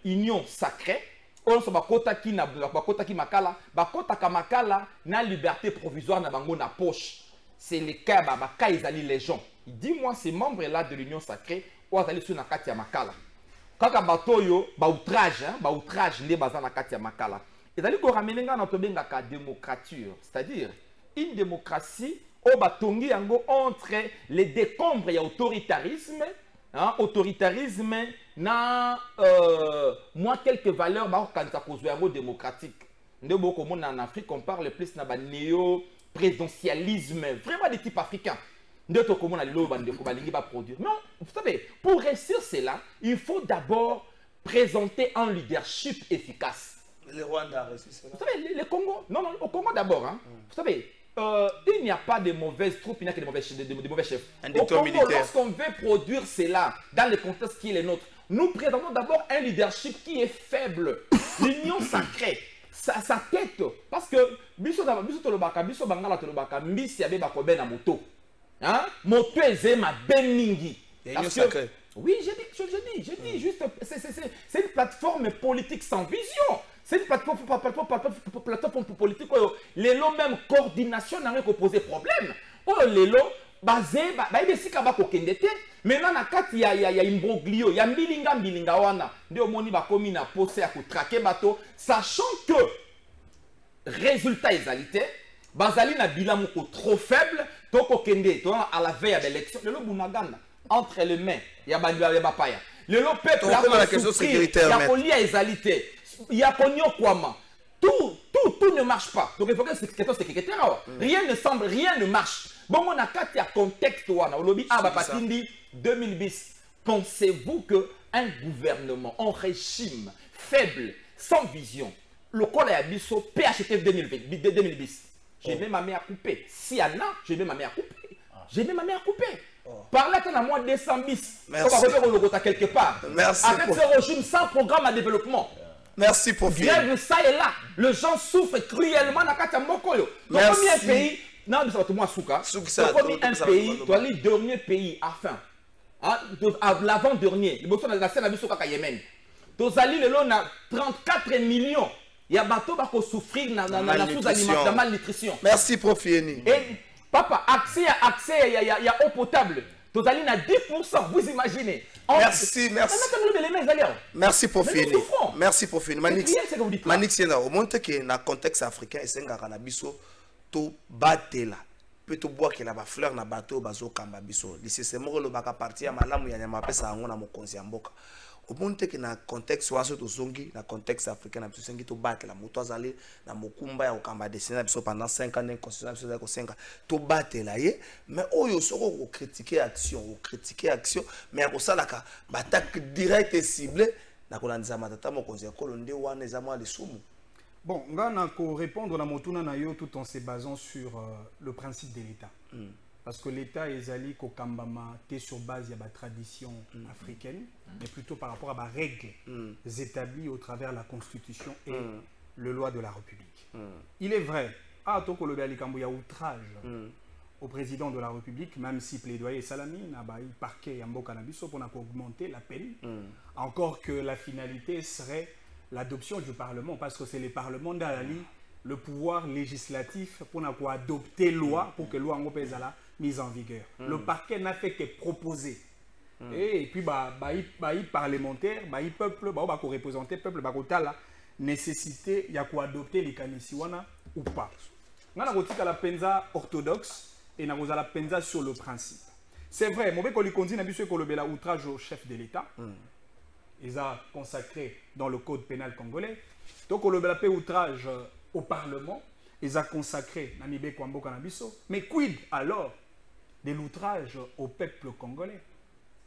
union sacrée. On se bakota ki na bakota ki makala, bakota ka makala na liberté provisoire na bango na poche. C'est le cas ba izali les gens. Dis-moi ces membres là de l'union sacrée ou azali sur na kati ya makala. Kaka batoyo ba outrage les bazan na kati ya makala. Et dali ko ramenenga na tobenga ka démocrature, c'est-à-dire une démocratie au batongi yango entre les décombres et autoritarisme. Hein, autoritarisme na moi quelques valeurs démocratique. En Afrique on parle plus de néo-présidentialisme, vraiment de type africain. Mais vous savez, pour réussir cela, il faut d'abord présenter un leadership efficace. Le Rwanda a reçu cela. Vous savez, le Congo, non, au Congo d'abord. Hein. Vous savez, il n'y a pas de mauvaises troupes, il n'y a que de mauvais chefs. Au Congo, lorsqu'on veut produire cela dans le contexte qui est le nôtre, nous présentons d'abord un leadership qui est faible. L'union sacrée, sa tête. Parce que, biso tolobaka, biso bangala tolobaka, mbisi abe bakobe na moto. Hein? Moto ezema ben mingi. L'union sacrée. Oui, j'ai dit juste, c'est une plateforme politique sans vision. C'est une plateforme politique. Les lots même coordination n'a rien posé problème. Oh les lots basé maintenant il y a imbroglio, il y a mbilinga wana. Nde omoni ba komi na posé à traquer bateau, sachant que résultat égalité, bazali na bilan trop faible, toko kende, à la veille de l'élection, le lot bunaganda entre les mains, il y a bapaya. Le lot peuple la question sécuritaire, il y a poli à égalité. Il y a tout ne marche pas. Donc il faut que c'est question sécuritaire. Rien ne semble, rien ne marche. Bon, on a quatre contexte. Au lobby, 2010. Pensez-vous qu'un gouvernement, un régime faible, sans vision, le col à Abisso, PHTF 2010, j'ai mis ma main à couper. Si y en a, j'ai mis ma main à couper. J'ai mis ma main à couper. Par là, à moins 200 bis. On va revenir quelque part. Merci. Avec ce régime sans programme à développement. Merci pour grève ça et là. Les gens souffrent cruellement dans le Mokoyo. Donc, combien de pays, non, mais ça va tout moi souka. Combien un pays, toi, les derniers pays à fin, l'avant-dernier, le Botswana de la scène à Bissou Kaka Yémen. Tozali, le lot, 34 millions. Il y a bateau qui souffrir dans la sous-alimentation, la malnutrition. Merci, Prof. Yeni. Et, papa, accès, il y a eau potable. Tozali na 10%, vous imaginez. Merci. Merci pour finir. Merci pour finir. Manix, au monde que dans le contexte africain, et c'est un cannabis, to batela. Peut to boire que la fleur na bateau bazo kamba biso. C'est mort le baka partir malamu ya nyama pesa ngona mo konzi mboka. Au monde que dans le contexte waso to zongi, dans le contexte africain na biso sengi to batela moto azali na mokumba ya okamba dessiner biso pendant 5 ans en constitution biso ko 5 ans. To batela ye, mais oyo soko ko critiquer action, mais ko salaka attaque directe et ciblée na ko lanza matata mo konzi ko londe wana ezamwa lesumu. Bon, on va répondre à Motuna Nayo tout en se basant sur le principe de l'État. Parce que l'État est allé au Kambama sur base de la tradition africaine, mais plutôt par rapport à des règles établies au travers de la Constitution et le loi de la République. Il est vrai, à Toko il y a outrage au président de la République, même si plaidoyer Salami n'a pas eu parquet Yambo Cannabis pour augmenter la peine, encore que la finalité serait l'adoption du Parlement, parce que c'est le Parlement d'Alali, le pouvoir législatif pour adopter loi, pour que loi soit la mise en vigueur. Le parquet n'a fait que proposer. Et puis, les parlementaires, les peuples, les représentants, les peuples, la nécessité de adopter les canisiwana ou pas. On a la penza orthodoxe et on a la penza sur le principe. C'est vrai, mon béco likonzi n'a pas eu outrage au chef de l'État. Ils ont consacré dans le code pénal congolais. Donc, on a fait outrage au Parlement. Ils ont consacré Namibé Kwambo Kanabiso. Mais quid alors de l'outrage au peuple congolais?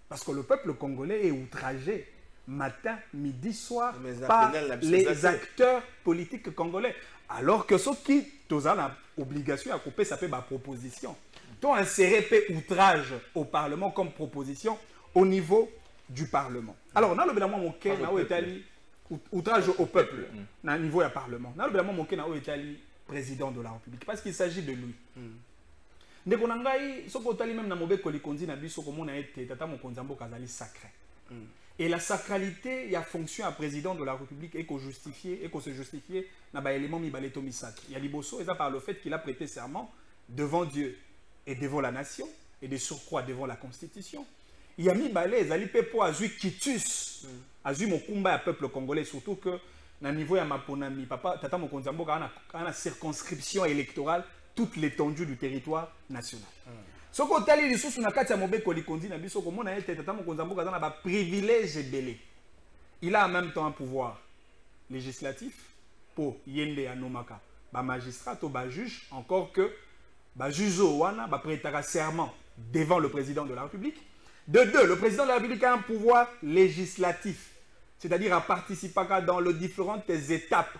Parce que le peuple congolais est outragé matin, midi, soir par les acteurs politiques congolais. Alors que ceux qui ont l'obligation à couper, ça fait ma proposition. Donc, insérer outrage au Parlement comme proposition au niveau du Parlement. Alors, dans le Bélamon Moké, outrage au peuple, au niveau du Parlement. Dans le Bélamon Moké, président de la République, parce qu'il s'agit de lui. Et la sacralité, il y a fonction à président de la République et qu'on se justifie dans l'élément Mibaleto Misak. Il y a Liboso, et ça par le fait qu'il a prêté serment devant Dieu et devant la nation, et de surcroît devant la Constitution. Il y a mis balai, ils allaient pour azui kitus, azui mon combat à peuple congolais, surtout que na niveau ya maponami, papa tata mokonzambo a une circonscription électorale toute l'étendue du territoire national. Ce qu'on t'a dit sous na kati ya mobeko likondi na biso comme on a été tata mokonzambo a ba privilège belé. Il a en même temps un pouvoir législatif pour yende anomaka, ba magistrat ou ba juge, encore que ba juzo wana ba prêtera serment devant le président de la République. De deux, le président de la République a un pouvoir législatif, c'est-à-dire à participer dans les différentes étapes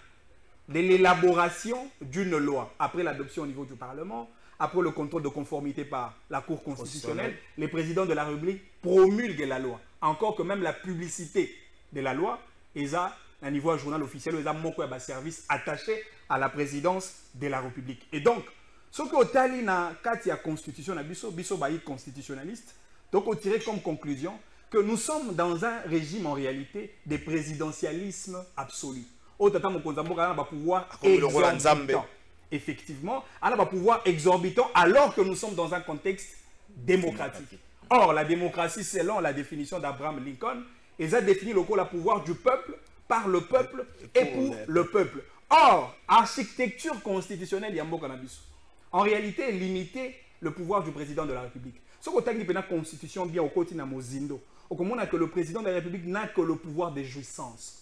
de l'élaboration d'une loi. Après l'adoption au niveau du Parlement, après le contrôle de conformité par la Cour constitutionnelle, le président de la République promulgue la loi. Encore que même la publicité de la loi, ils ont un niveau journal officiel, ils ont un service attaché à la présidence de la République. Et donc, ce que Otali na Katia Constitution, biso bayi constitutionnaliste, donc on tirait comme conclusion que nous sommes dans un régime en réalité de présidentialisme absolu. Au tata mokonzambo kana ba pouvoir exorbitant. Effectivement, on a un pouvoir exorbitant alors que nous sommes dans un contexte démocratique. Or, la démocratie, selon la définition d'Abraham Lincoln, ils ont défini le pouvoir du peuple, par le peuple et pour le peuple. Or, architecture constitutionnelle, Yambo Cannabis, en réalité, est limité le pouvoir du président de la République. Ce qu'on a dit dans la Constitution, bien au côté de Mozindo, on a que le président de la République n'a que le pouvoir de jouissance.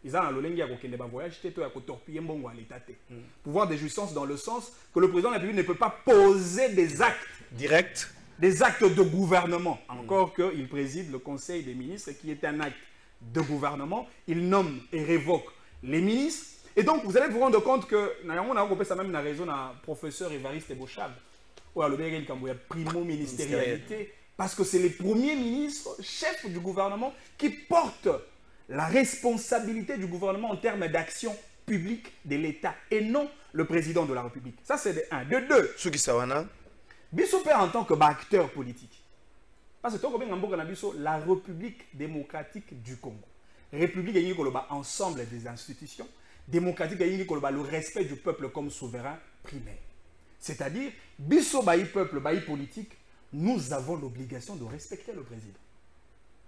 Ils ont un voyage, pouvoir de jouissance dans le sens que le président de la République ne peut pas poser des actes directs, des actes de gouvernement. Encore qu'il préside le Conseil des ministres qui est un acte de gouvernement. Il nomme et révoque les ministres. Et donc, vous allez vous rendre compte que, on a compris ça même dans la raison d'un professeur Évariste Bochab, ou à l'obéir il primo ministérialité, parce que c'est le premier ministre, chef du gouvernement, qui porte la responsabilité du gouvernement en termes d'action publique de l'État, et non le président de la République. Ça, c'est de un. De deux, Bissopé en tant que acteur politique. Parce que la République démocratique du Congo. République est ensemble des institutions. Démocratique est le respect du peuple comme souverain primaire. C'est-à-dire, biso bayi peuple, bayi politique, nous avons l'obligation de respecter le président.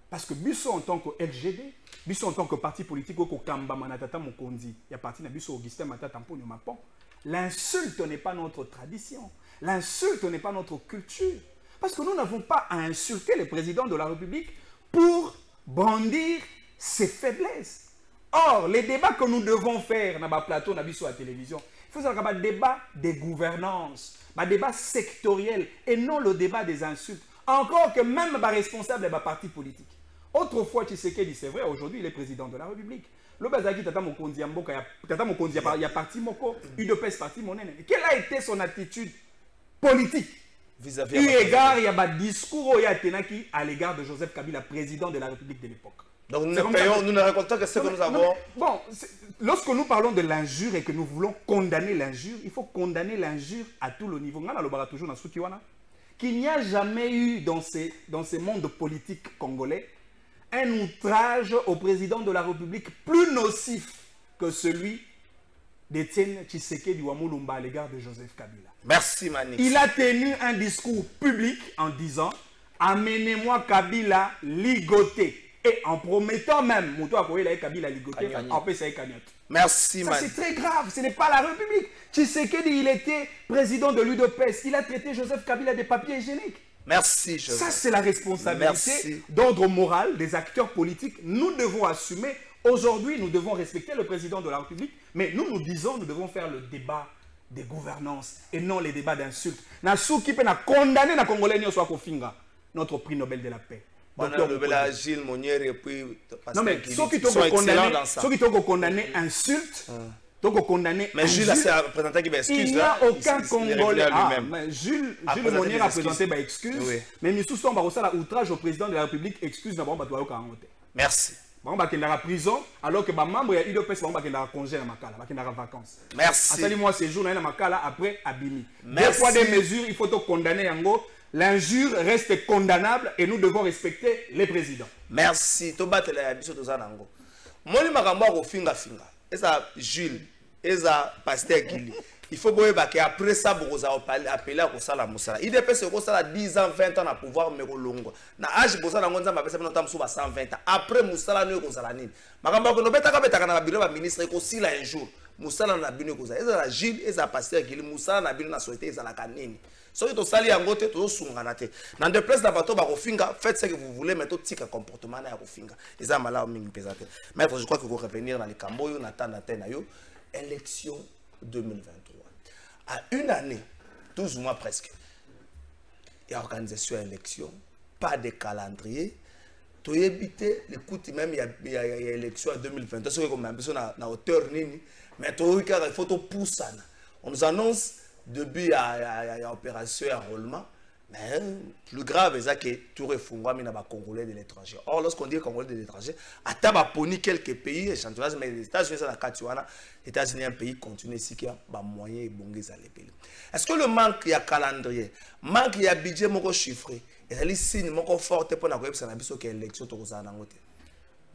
Parce que Bisso en tant que LGD, Bisso en tant que parti politique, au Kamba Manatata Mokondi, il y a parti de Bisso Augustin Matata Mponyo Mapon, l'insulte n'est pas notre tradition. L'insulte n'est pas notre culture. Parce que nous n'avons pas à insulter le président de la République pour brandir ses faiblesses. Or, les débats que nous devons faire dans le plateau, dans la télévision, il faut savoir qu'il y a un débat de gouvernance, un débat sectoriel et non le débat des insultes. Encore que même les responsables des partis politiques. Autrefois, Tshisekedi, c'est vrai, aujourd'hui, il est président de la République. Le Bazaki, Tata Mokondi, il y a parti Moko, UDPS parti Monene. Quelle a été son attitude politique vis-à-vis eu égard, il y a un discours à l'égard de Joseph Kabila, président de la République de l'époque. Donc nous ne racontons que ce que nous avons. Bon, lorsque nous parlons de l'injure et que nous voulons condamner l'injure, il faut condamner l'injure à tout le niveau. Qu'il n'y a jamais eu dans ces mondes politiques congolais un outrage au président de la République plus nocif que celui d'Étienne Tshisekedi Wamulumba à l'égard de Joseph Kabila. Merci Manix. Il a tenu un discours public en disant « Amenez-moi Kabila ligoté ». Et en promettant même, Kabila ligoté, merci Manix. Ça c'est très grave, ce n'est pas la République. Tshisekedi, il était président de l'UDPS, il a traité Joseph Kabila des papiers hygiéniques. Merci. Ça c'est la responsabilité d'ordre moral des acteurs politiques. Nous devons assumer. Aujourd'hui, nous devons respecter le président de la République, mais nous disons, nous devons faire le débat des gouvernances et non les débats d'insultes. Nasuki peut condamner la Congolais notre prix Nobel de la paix. Gilles Monnier et puis non mais ceux qui ont condamné insulte, mais Jules a présenté qu'il excuse. Il n'y a aucun Congolais. Jules Monnier a présenté des excuses, mais nous sommes outrage au président de la République, excuse d'abord. Merci. On va en prison alors que les membres de l'UDPS vont en congé en vacances. Merci. Moi ces jours après Abimi. Des fois des mesures, il faut condamner Yango. L'injure reste condamnable et nous devons respecter les présidents. Merci. Tobatela ya biso tozanango. Moni makambo ko finga. Eza Jules, eza Pasteur Gili. Il faut que après ça vous appeler à kosala musala. Il dépend ce kosala 10 ans, 20 ans à pouvoir me kolongo. Na âge bosala ngonza mapesa na tamsu ba 120 ans. Après musala no kosala nini. Makambo ko nobeta ka betaka na biro ba ministre ko sila un jour. Musala na bino kosala. Eza Jules, eza Pasteur Gili, musala na bino na société eza la kanini. So to sali yango te to sungana te. Na de place na bato ba kofinga, faites ce que vous voulez mais to tika comportement na ya kofinga. Eza mala mingi pesate. Mais je crois que vous revenir dans les Camboyo na tanda na yo élection 2023. À une année, 12 mois presque, il y a organisation d'élection, pas de calendrier. Tu as évité l'écoute même il y a élection en 2022. C'est comme un peu na hauteur nini, mais tu as il faut te pousser. On nous annonce début à opération enrôlement, mais plus grave c'est que tout refungwa mais na ba Congolais de l'étranger. Or lorsqu'on dit Congolais de l'étranger, à tabaponi quelques pays échantillonnage mais les États-Unis ça na Katiwana, les États-Unis un pays continue ici qui a ba moyens et bongés à l'épée. Est-ce que le manque il y a calendrier, manque il y a budget moko chiffré, et les signes moko forte pour na ko ça na biso que élection to kozana ngote.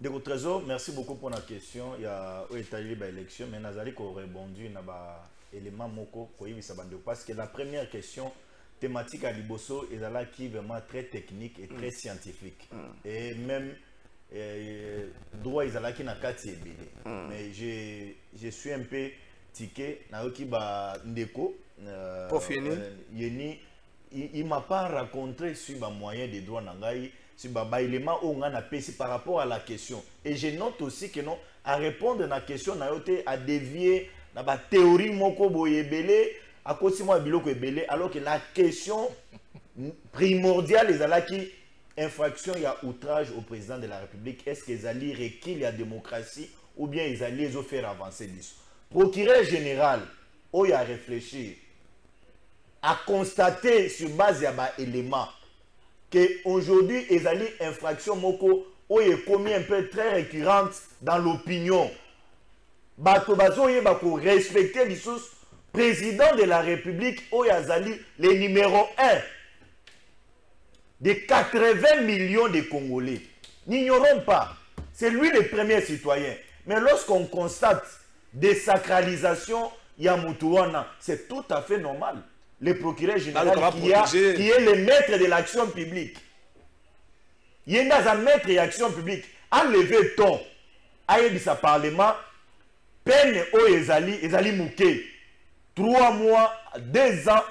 Deko Trésor, merci beaucoup pour la question. Il y a établi ba élection mais nazali ko rebondi na ba élément moko ko yibisa bande parce que la première question thématique à Liboso est là qui est vraiment très technique et très scientifique. Et même droit est là qui n'a qu'à tirer. Mais je suis un peu tiqué. Ndeko. Pour finir. Il m'a pas raconté sur le moyen de droit nangai, sur le élément où on a payé par rapport à la question. Et je note aussi que non, à répondre à la question, on a à dévier dans la théorie moko boyebele. À cause de moi, alors que la question primordiale est là qui infraction, il y a outrage au président de la République. Est-ce qu'ils allaient reculer la démocratie ou bien ils allaient les faire avancer l'issue? Procureur général, où il a réfléchi, a constaté sur base d'éléments qu'aujourd'hui, ils allaient infraction moko où il est commis un peu très récurrente dans l'opinion. Bato il va respecter les sources. Président de la République, Oyazali, le numéro 1 de 80 millions de Congolais. N'ignorons pas, c'est lui le premier citoyen. Mais lorsqu'on constate désacralisation, Yamutouana, c'est tout à fait normal. le procureur général qui est le maître de l'action publique. Il y a un maître de l'action publique. Enlever ton, aïe sa parlement, peine au ezali mouké. 3 mois, 2 ans,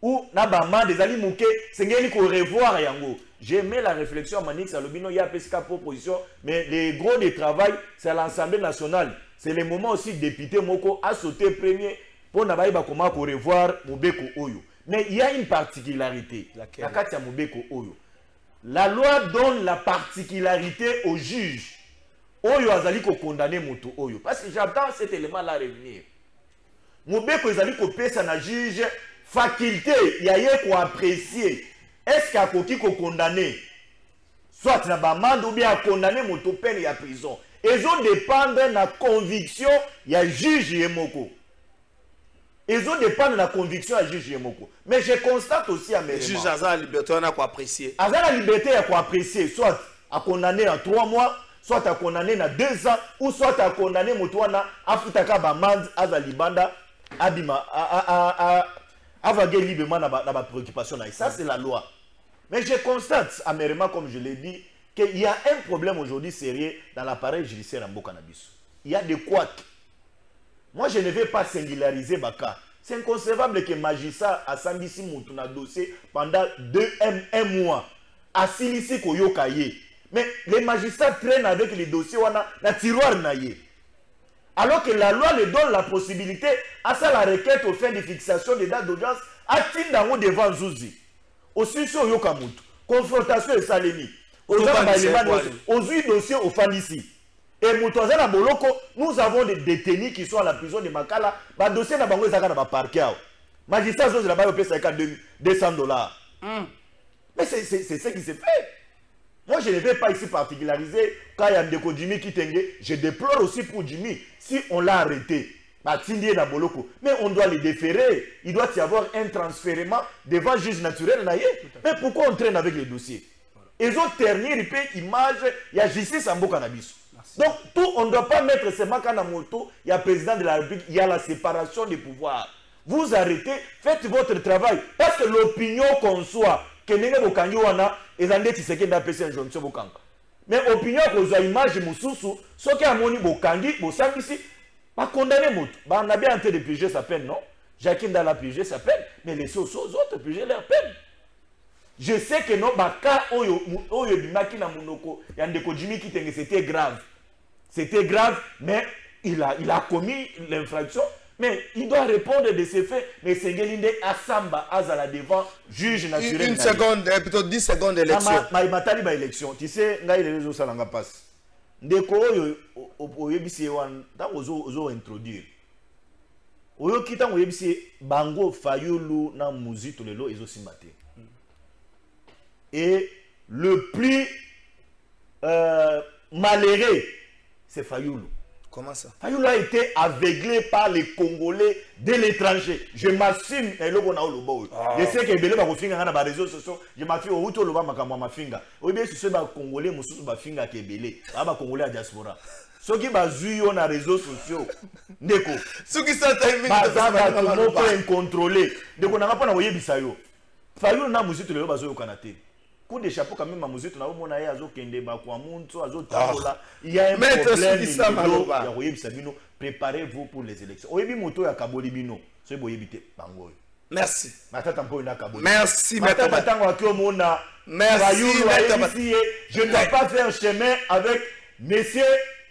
ou nabama des ali mouké, c'est qu'il faut revoir yango. J'ai aimé la réflexion à Manix Salobino, il y a PSK proposition, mais les gros de travail, c'est à l'Assemblée nationale. C'est le moment aussi député Moko a sauté premier pour n'abaïba comment revoir Mobeko Oyo. Mais il y a une particularité. La Katia Mobeko Oyo. La loi donne la particularité au juge. Oyo azali ko condamner moto Oyo. Parce que j'attends cet élément-là revenir. Mobeko ezali ko pesa na juge faculté, il y a quoi apprécier. Est-ce qu'il y a qui ko condamner? Soit na bamande ou bien condamner moto peine et à prison. Ils ont dépendre de la conviction, il y a juge Yemoko. Ils ont dépendre de la conviction, il y a juge Yemoko. Mais je constate aussi à mes juge Azar la liberté, on a quoi apprécier. Azar la liberté, il y a quoi apprécier. Soit à condamner en 3 mois, soit à condamner en 2 ans, ou soit à condamner Moutouana, à Futaka Bamand, à Zalibanda, à Bima, à vaguer librement dans ma préoccupation. Ça, c'est la loi. Mais je constate, amèrement, comme je l'ai dit, qu'il y a un problème aujourd'hui sérieux dans l'appareil judiciaire en Bocannabis. Il y a des couacs. Moi, je ne vais pas singulariser Baka. C'est inconcevable que magistrat a sambisi Moutouna dossier pendant 1 mois. À Silisi Koyokaye. Mais les magistrats traînent avec les dossiers dans le tiroir naïe. Alors que la loi leur donne la possibilité à ça la requête aux fins de fixation des dates d'audience à Tindango devant Zouzi. Aussi sur Yokamout. Confrontation et Salemi. Aux dossiers au Fandissi. Et Moutouazana Boloko, nous avons des détenus qui sont à la prison de Makala. Le dossier n'a pas de parquet. Magistrat Zouzi là-bas, il paye $200. Mais c'est ce qui s'est fait. Moi, je ne vais pas ici particulariser quand il y a Ndeko Jimmy qui tengue. Je déplore aussi pour Jimmy. Si on l'a arrêté, mais on doit le déférer. Il doit y avoir un transfèrement devant le juge naturel. Mais pourquoi on traîne avec les dossiers? Ils ont terni, image, il y a justice en Bocannabis. Donc, tout, on ne doit pas mettre seulement quand la moto, il y a le président de la République, il y a la séparation des pouvoirs. Vous arrêtez, faites votre travail. Parce que l'opinion qu'on soit, que n'est pas wana, et ça n'est pas une injonction bokanga. Mais l'opinion qu'on soit image moussoussou, ce qui a moni bokangi, bosangisi, pas condamner moto. On a bien en train de piger sa peine, non? Jacqueline dans la piger sa peine, mais laissez aux autres piger leur peine. Je sais que non, baka oyo bimaki na munoko, Ndeko Jimmy qui c'était grave. C'était grave, mais il a commis l'infraction, mais il doit répondre de ses faits. Mais c'est Gelinde Assamba Azala devant juge naturel. Une seconde, plutôt 10 secondes d'élection. Matali ba élection. Tu sais, ngai les réseaux salanga passe. Ndeko oyo oyebisi wan ta ozo introduire. Oyo kita oyebisi bango Fayulu na Muzito lelo ezo simbate. Et le plus malheureux, c'est Fayoulou. Comment ça? Fayoulou a été aveuglé par les Congolais de l'étranger. Je m'assume, je sais que Belé va finir dans les réseaux sociaux. Je m'assume, au Loba ma finga. Ou bien si c'est un Congolais, Moussous va finir qui est Belé. Ah, bah Congolais à diaspora. Ceux qui bazuent dans les réseaux sociaux, Ndeko. Ceux qui sont incontrôlés. Ndeko n'a pas envoyé Bissayo. Fayoulou na Moussito le bazo au Canada. Coup de chapeau quand même à Moussito na mona ya zo kende ba kwa muntu azo tabola. Il y a un problème. Préparez-vous pour les élections. Oyebi moto ya Kaboli bino. So boyebite bango. Merci. Matata mpo ina Kaboli. Merci maître. Merci. Je ne dois pas faire chemin avec monsieur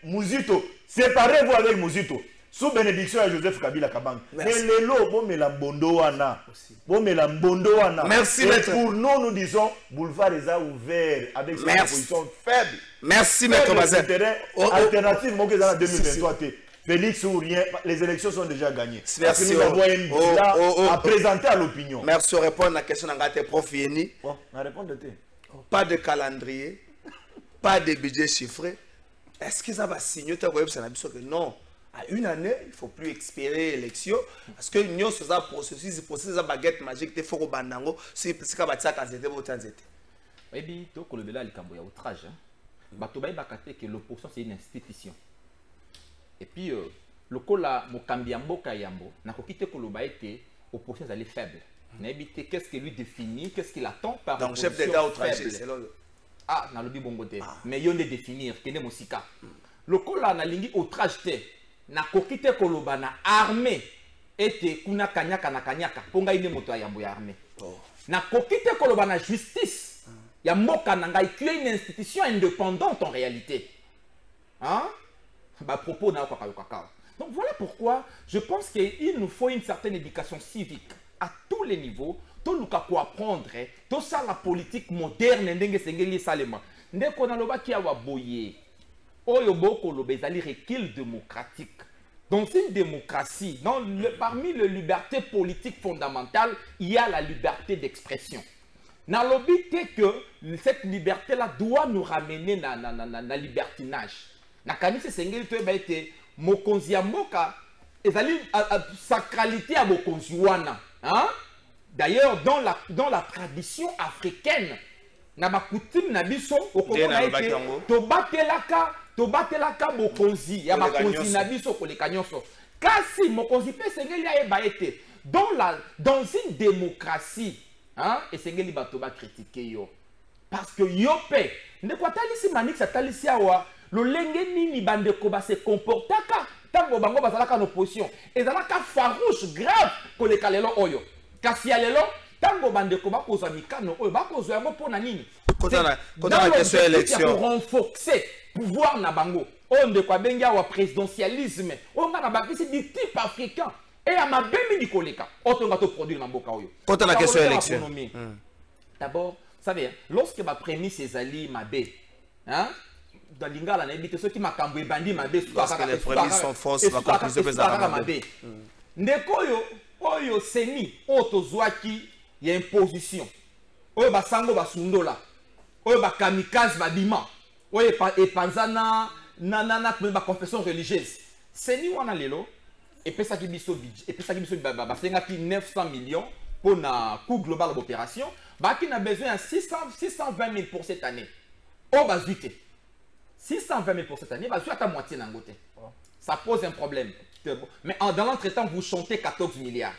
Mouzito. Séparez-vous avec Mouzito. Sous bénédiction à Joseph Kabila Kabang. Mais les lots, bon, mais la mbondo wana. Bon, mais la mbondo wana. Merci, maître. Pour nous, nous disons, boulevard les a ouvert avec une position faible. Merci, maître Bazin. Alternative, moi, que dans 2023, Félix ou rien, les élections sont déjà gagnées. Merci. Nous avons un bilan à présenter à l'opinion. Merci pour répondre à la question de prof Yeni. Bon, on répond de pas de calendrier, pas de budget chiffré. Est-ce qu'ils ont signé que non? À une année, il ne faut plus espérer l'élection. Parce que nous avons un processus, de baguette magique, il faut que nous c'est parce que oui, donc le bela likambo ya outrage. Batobaï bakate que l'opposition c'est une institution. Et puis le kola mokambi mboka yambo na kokite ko loba ete opposition est faible. Qu'est-ce qui lui définit, qu'est-ce qu'il attend par donc chef d'État outragé, c'est là. Ah, dans le bibongo te. Mais il y a de définir, qui est mosika. Le kola na lingi outrage te, na kokite koloba na armée, ete kuna kanyaka na kanyaka, ponga ine moto ya mboya armée. Na kokite koloba na justice, ya moka na ngai qui est une institution indépendante en réalité. Hein? Bah propos na kwa kakao. Donc voilà pourquoi je pense qu'il nous faut une certaine éducation civique à tous les niveaux. Tout le cas quoi apprendre, tout ça la politique moderne ndenge sengeli salema. Ndeko na loba ki awa boye. Oyo boko lobe zali recul démocratique. Dans une démocratie, parmi les libertés politiques fondamentales, il y a la liberté d'expression. Na lobi que cette liberté-là doit nous ramener na libertinage. Na kanisi sengeli to ba été mokonzi ya mboka ezali sacralité à mokonzi wana, hein? D'ailleurs, dans la tradition africaine, na bakutime na biso okokona ete tobatelaka mokonzi ya bakonzi na biso koleka nyonso. Kasi mokonzi pe sengeli ayeba ete dans une démocratie, hein, esengeli bato ba critiquer yo parce que yo pe ndeko atalisi manix atalisi awa lolenge nini bandeko ba se comportaka tango bango bazalaka en opposition ezalaka farouche grave koleka lelo oyo. Kasi ya lelo tango bandeko bakozwa mikano oyo bakozwa yango mpona nini la question élection pour renforcer pouvoir na bango oyo ndeko abengi awa présidentialisme oyo nga na bapesi du type africain et à ma bemi di koleka otonga to produire na mboka oyo. Quand la question élection d'abord vous savez lorsque ma prémisse ezali mabe, hein, dans lingala na ebite soki makambo ebandi mabe parce que les prémices sont fausses la conclusion bezala mabe ndeko oyo seni otozwaki ya imposition oyo basango basundola oyo bakamikaze babima oyo epanzana na confession religieuse seni wana lelo epesaki biso budget epesaki biso basengaki 900 millions pour na coût global d'opération baki na besoin ya 620 000 pour cette année oyo bazwi te 620 000 pour cette année bazwi ata moitié nango te. Ça pose un problème. Mais dans l'entretemps, vous chantez 14 milliards.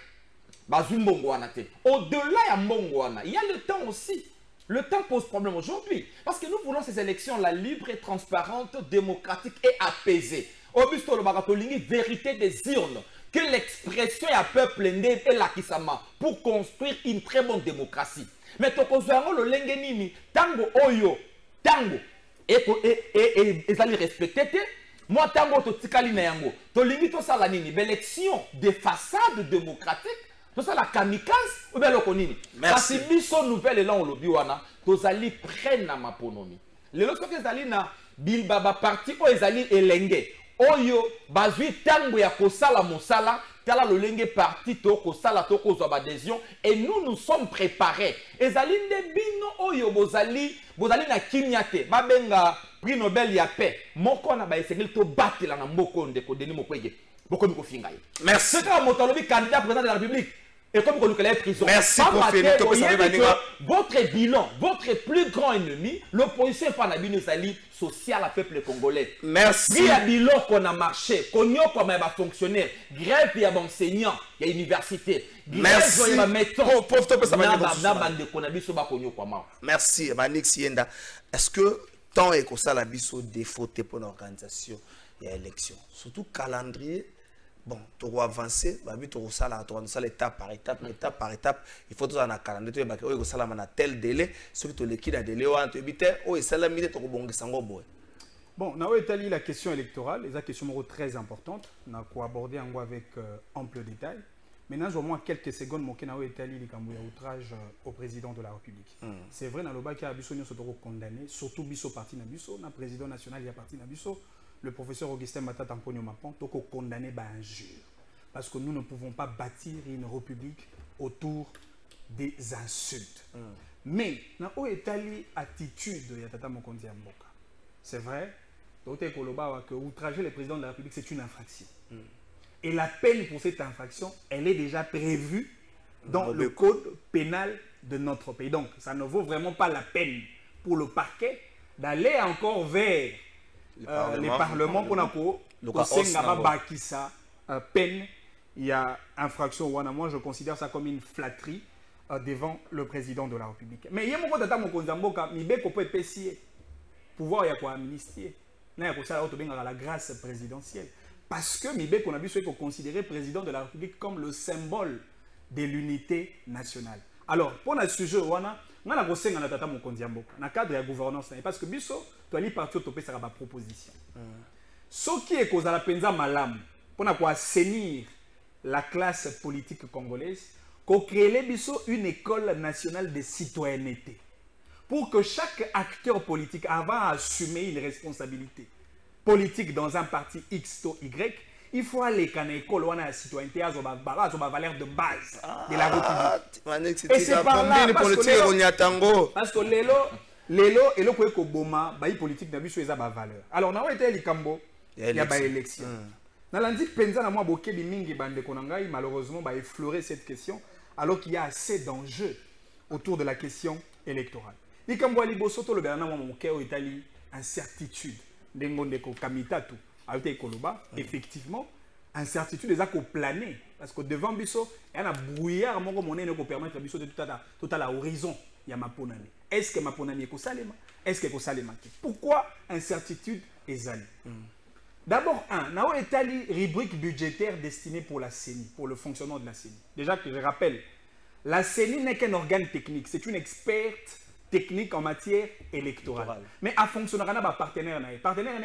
Au-delà de Mbongwana, il y a le temps aussi. Le temps pose problème aujourd'hui. Parce que nous voulons ces élections-là libres et transparentes, démocratiques et apaisées. Augusto Lobaratolingi, vérité des urnes. Que l'expression à peuple est là qui s'ama pour construire une très bonne démocratie. Mais Tokozouango le lengenini, tango oyo, tango, et allez respecter. Moi, tango to tikali na yango, to lingi to sala nini, l'élection de façade démocratique, to sala kamikaze, ou bien lokonini. Merci. Kasi biso nouvelle elan o lobi wana, to zali prenne na maponomi. Le lorsque ezali na bilbaba parti o ezali elenge, oyo bazwi tango ya kosala mosala, tala lolenge parti to kosala to kozwa adhésion, et nous sommes préparés. Ezali nde bino oyo bozali na kinyate, babenga prix Nobel ya paix. Moko na ba esengeli to batela na mboko ndeko Denis Mukwege. Boko miko finga ye. Merci. C'est comme Motalobi candidat président de la République. Et comme vous le prison. Merci pour finir. Votre bilan, votre plus grand ennemi, l'opposition par la binusali sociale à peuple congolais. Merci. Il y a bilan qu'on a marché, qu'on y a comme un fonctionnaire, grève il y a enseignant, il y a université. Merci. Merci. Manix Yenda. Est-ce que tant et que ça la biso défaut pour l'organisation et l'élection, surtout calendrier? Bon, tu vas avancer, tu vas étape par étape, il faut tout en calendrier, tu vas tel délai, ce que tu as délai, tu bon, nous avons la question électorale, c'est une question très importante, nous avons abordé avec ample détail. Maintenant, je vois quelques secondes, nous avons établi outrage au président de la République. C'est vrai, nous avons condamné, surtout le parti le président national, il y a parti le professeur Augustin Matata Mponyo Mapan, donc condamné par injure. Parce que nous ne pouvons pas bâtir une république autour des insultes. Mais, dans l'attitude de Yatata Mokondi Mboka, c'est vrai, que outrager le président de la République, c'est une infraction. Et la peine pour cette infraction, elle est déjà prévue dans le code pénal de notre pays. Donc, ça ne vaut vraiment pas la peine pour le parquet d'aller encore vers les parlements pour peine. Il y a infraction. Moi, je considère ça comme une flatterie devant le président de la République. Mais il y a mon tata mon konzamboka mibeko peut épicier pouvoir ya quoi amnistier. Na ya ko ça auto benga la grâce présidentielle parce que mibeko na biso est considéré président de la République comme le symbole de l'unité nationale. Alors pour le sujet wana nga na ko senga na tata mon konzamboka na cadre ya gouvernance parce que biso to ali parti to pesa ba proposition. Ce qui est cause à la penza malam pour na ko assainir la classe politique congolaise, qu'on crée une école nationale de citoyenneté. Pour que chaque acteur politique, avant d'assumer une responsabilité politique dans un parti X ou Y, il faut aller à l'école où on a la citoyenneté, à la valeur de base de la République. Et c'est par là, parce que l'élo, et le Koboma, la politique n'a pas de valeur. Alors, on a été à l'Ikambo, il y a une élection. Nalandi penza na moi bokebi mingi bande konangai malheureusement ba effleurer cette question alors qu'il y a assez d'enjeux autour de la question électorale. Likambo liboso to le bana mo mokeo Italie incertitude ndengonde ko kamitatu ayote koloba effectivement incertitude eza ko planer parce que devant biso y a un brouillard moko monene ko permettre biso de tout à l'horizon ya maponani. Est-ce que maponani ko salema? Est-ce que ko salema? Pourquoi incertitude ezali? D'abord, Nao Etali, rubrique budgétaire destinée pour la CENI, pour le fonctionnement de la CENI. Déjà que je rappelle, la CENI n'est qu'un organe technique, c'est une experte technique en matière électorale. Mais à fonctionner un partenaire,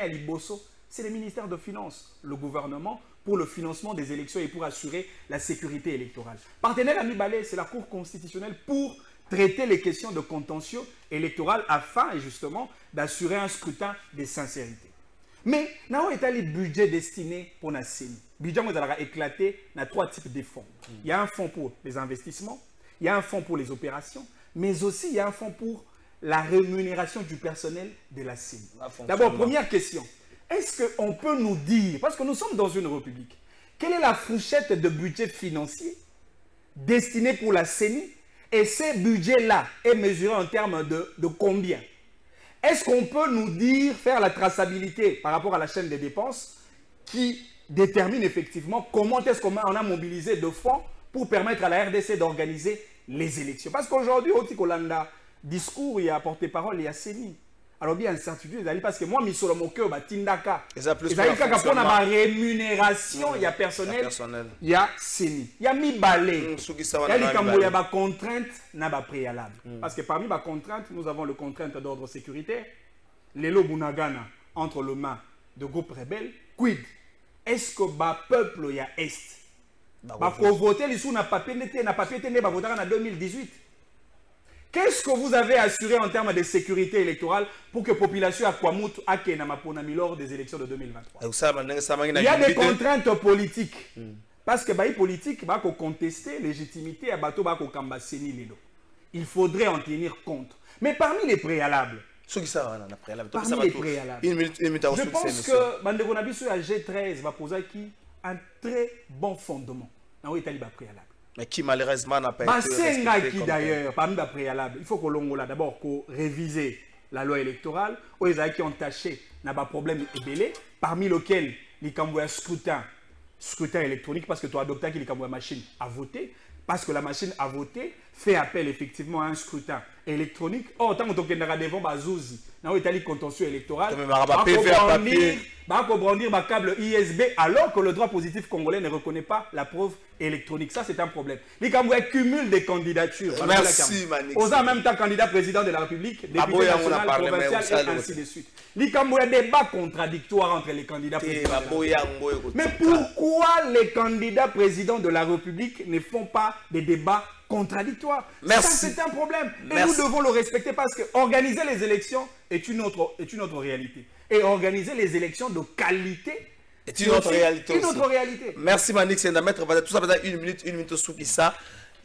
à Liboso, c'est le ministère de Finances, le gouvernement, pour le financement des élections et pour assurer la sécurité électorale. Partenaire à Mibalé, c'est la Cour constitutionnelle pour traiter les questions de contentieux électoral afin, justement, d'assurer un scrutin de sincérité. Mais, nous avons les budgets destinés pour la CENI. Le budget est éclaté dans 3 types de fonds. Il y a un fonds pour les investissements, il y a un fonds pour les opérations, mais aussi il y a un fonds pour la rémunération du personnel de la CENI. D'abord, première question. Est-ce qu'on peut nous dire, parce que nous sommes dans une république, quelle est la fourchette de budget financier destiné pour la CENI et ce budget-là est mesuré en termes de combien? Est-ce qu'on peut nous dire, faire la traçabilité par rapport à la chaîne des dépenses qui détermine effectivement comment est-ce qu'on a mobilisé de fonds pour permettre à la RDC d'organiser les élections? Parce qu'aujourd'hui, au Tikolanda, discours, il y a porte-parole, il y a CENI. Alors bien, incertitude, parce que moi, Misolo Mokeo, Tindaka, il y a ma rémunération, il y a personnel, il y a CENI. Il y a Mibalé, il y a des contraintes, il y a des préalables. Parce que parmi les contraintes, nous avons le contrainte d'ordre sécuritaire, l'élo Bunagana entre les mains de groupes rebelles. Quid? Est-ce que le peuple y a Est? Pour voter, il n'a pas papier, en 2018. Qu'est-ce que vous avez assuré en termes de sécurité électorale pour que la population à Kwamut ait lors des élections de 2023? Il y a des contraintes politiques. Parce que les politiques vont contester la légitimité à Bato Kamba Seni Lelo. Il faudrait en tenir compte. Mais parmi les préalables, je pense que Bandeko Nabiso à G13 va poser un très bon fondement. Mais qui malheureusement n'a pas été respecté d'ailleurs, parmi les préalables, il faut que l'on d'abord réviser la loi électorale, où les gens qui ont taché n'a pas de problème ébélé, parmi lesquels les cambouis scrutin électronique, parce que tu as adopté que les cambouis machine à voter, parce que la machine à voter fait appel effectivement à un scrutin électronique. Or, tant que tu as devant Bazouzi, dans l'Italie contentieux électoral, brandir ma câble ISB alors que le droit positif congolais ne reconnaît pas la preuve électronique. Ça, c'est un problème. Les Cambouais cumulent des candidatures. Merci, Manix. Aux en même temps candidat président de la République, député national, provincial et ainsi de suite. Les Cambouais débat contradictoire entre les candidats présidents. Mais pourquoi les candidats présidents de la République ne font pas des débats contradictoires? Ça, c'est un problème. Et nous devons le respecter parce que organiser les élections est une autre réalité. Et organiser les élections de qualité est une autre réalité. Une autre réalité. Merci Manix, c'est mettre tout ça pendant une minute sous ça.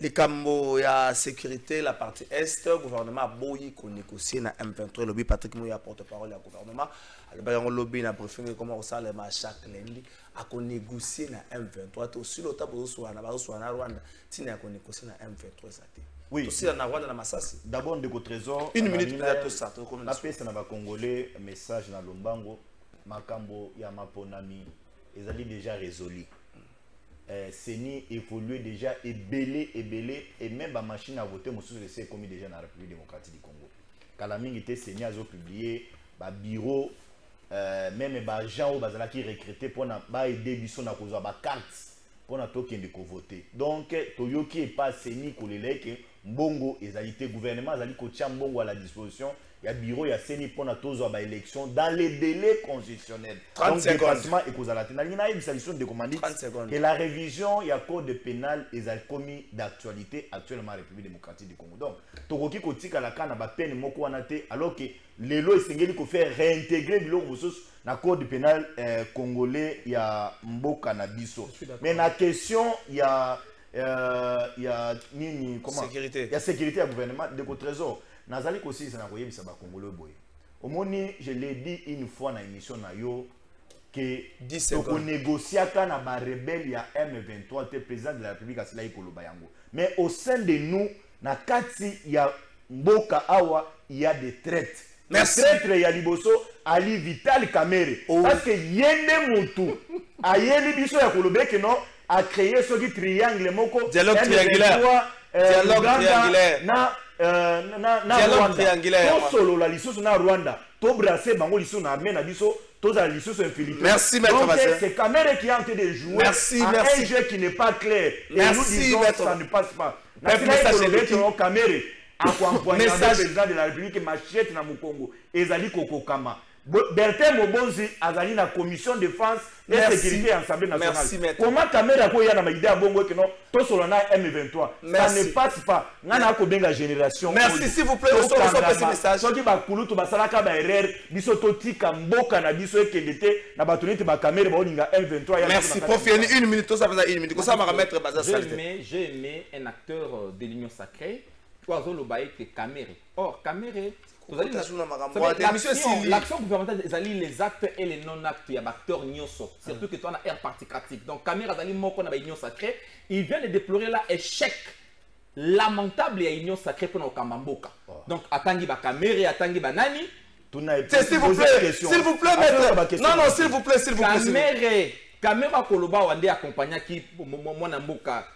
Les Cambo, il y a sécurité, la partie Est, le gouvernement a boyi qu'on négocie dans M23. Le lobby Patrick Mouya porte-parole du gouvernement. Le lobby n'a briefing comment ça le chaque lundi à qu'on négocie dans M23. Aussi le temps pour soit na Rwanda, tina qu'on négocie dans M23 ça. Oui. Aussi dans Rwanda na Masasi. D'abord de trésor. Une minute peut-être ça. La paix c'est na ba Congolais message na Lombango makambo ya maponami ezali déjà résolu. CENI évolué déjà et belé, et même la machine à voter, c'est commis déjà dans la République démocratique du Congo. Quand la mine était CENI a publié, le bureau, même les gens qui recrutés pour aider les gens à carte pour qu'ils voter. Donc, Toyoki n'est pas CENI pour les lecs, Mbongo, le gouvernement a Mbongo à la disposition. Il y a bureau, il y a CENI pour la élection dans les délais constitutionnels. 30 secondes. Et la révision, il y a code pénal et les commis d'actualité actuellement en République démocratique du Congo. Donc, Togoki Kotika la canne a peine moko anate alors que les lois s'engagent pour faire réintégrer le dans le code pénal congolais, il y a Mboka Nabiso. Mais la question, il y a sécurité. Il y a sécurité à gouvernement de trésor. Nazali aussi c'est na koyebi sa ba congolais boy. Au moni je l'ai dit une fois dans émission na yo que on négocier na ba rebelle ya M23 te président de la République asila ikoloba yango. Mais au sein de nous na kati ya mboka awa il y a des traites. Merci. Traître ya liboso Ali Vital Kamere parce que yende mutu ayeli biso ya kolobe que non a créé ce qui triangle moko dialogue triangulaire dialogue triangulaire solo la lisusu na Rwanda to brasser bango lisusu na armée na biso to za lisusu infiltré. Merci maître Bassé. C'est Kamere qui a en train de jouer un jeu qui n'est pas clair et nous disons que ça ne passe pas. Kamere accompagné le président de la République machette na Mukongo ezali kokokama. Bertin Mobonzi azali na commission de défense et sécurité Assemblée nationale. Comment Kamera ko yana maïda à bongo que non to solo na M23 ça ne passe pas. Ngana ko benga génération. Merci s'il vous plaît on sort ce message. Soki ba kulutu basalaka ba erreur biso to tika mboka na biso ekendete na batunite ba Kamera ba olinga M23. Merci pour finir une minute tout ça va 1 minute. Comme ça va remettre Baza Salté. J'ai aimé un acteur de l'Union sacrée. Oiseau Lobaye que Kamera. Or Kamera l'action gouvernementale les actes et les non-actes, il y a des acteurs nyoso, surtout que tu as un air parti pratique. Donc, Kamera Zali Moko na Union sacrée, il vient de déplorer l'échec lamentable de l'Union sacrée pour nos Kamamboka. Donc, Atangi ba Kamera, Atangi ba Nani. S'il vous plaît, maître. Non, s'il vous plaît. Kamera Koloba Wande accompagné qui, mon Mboka,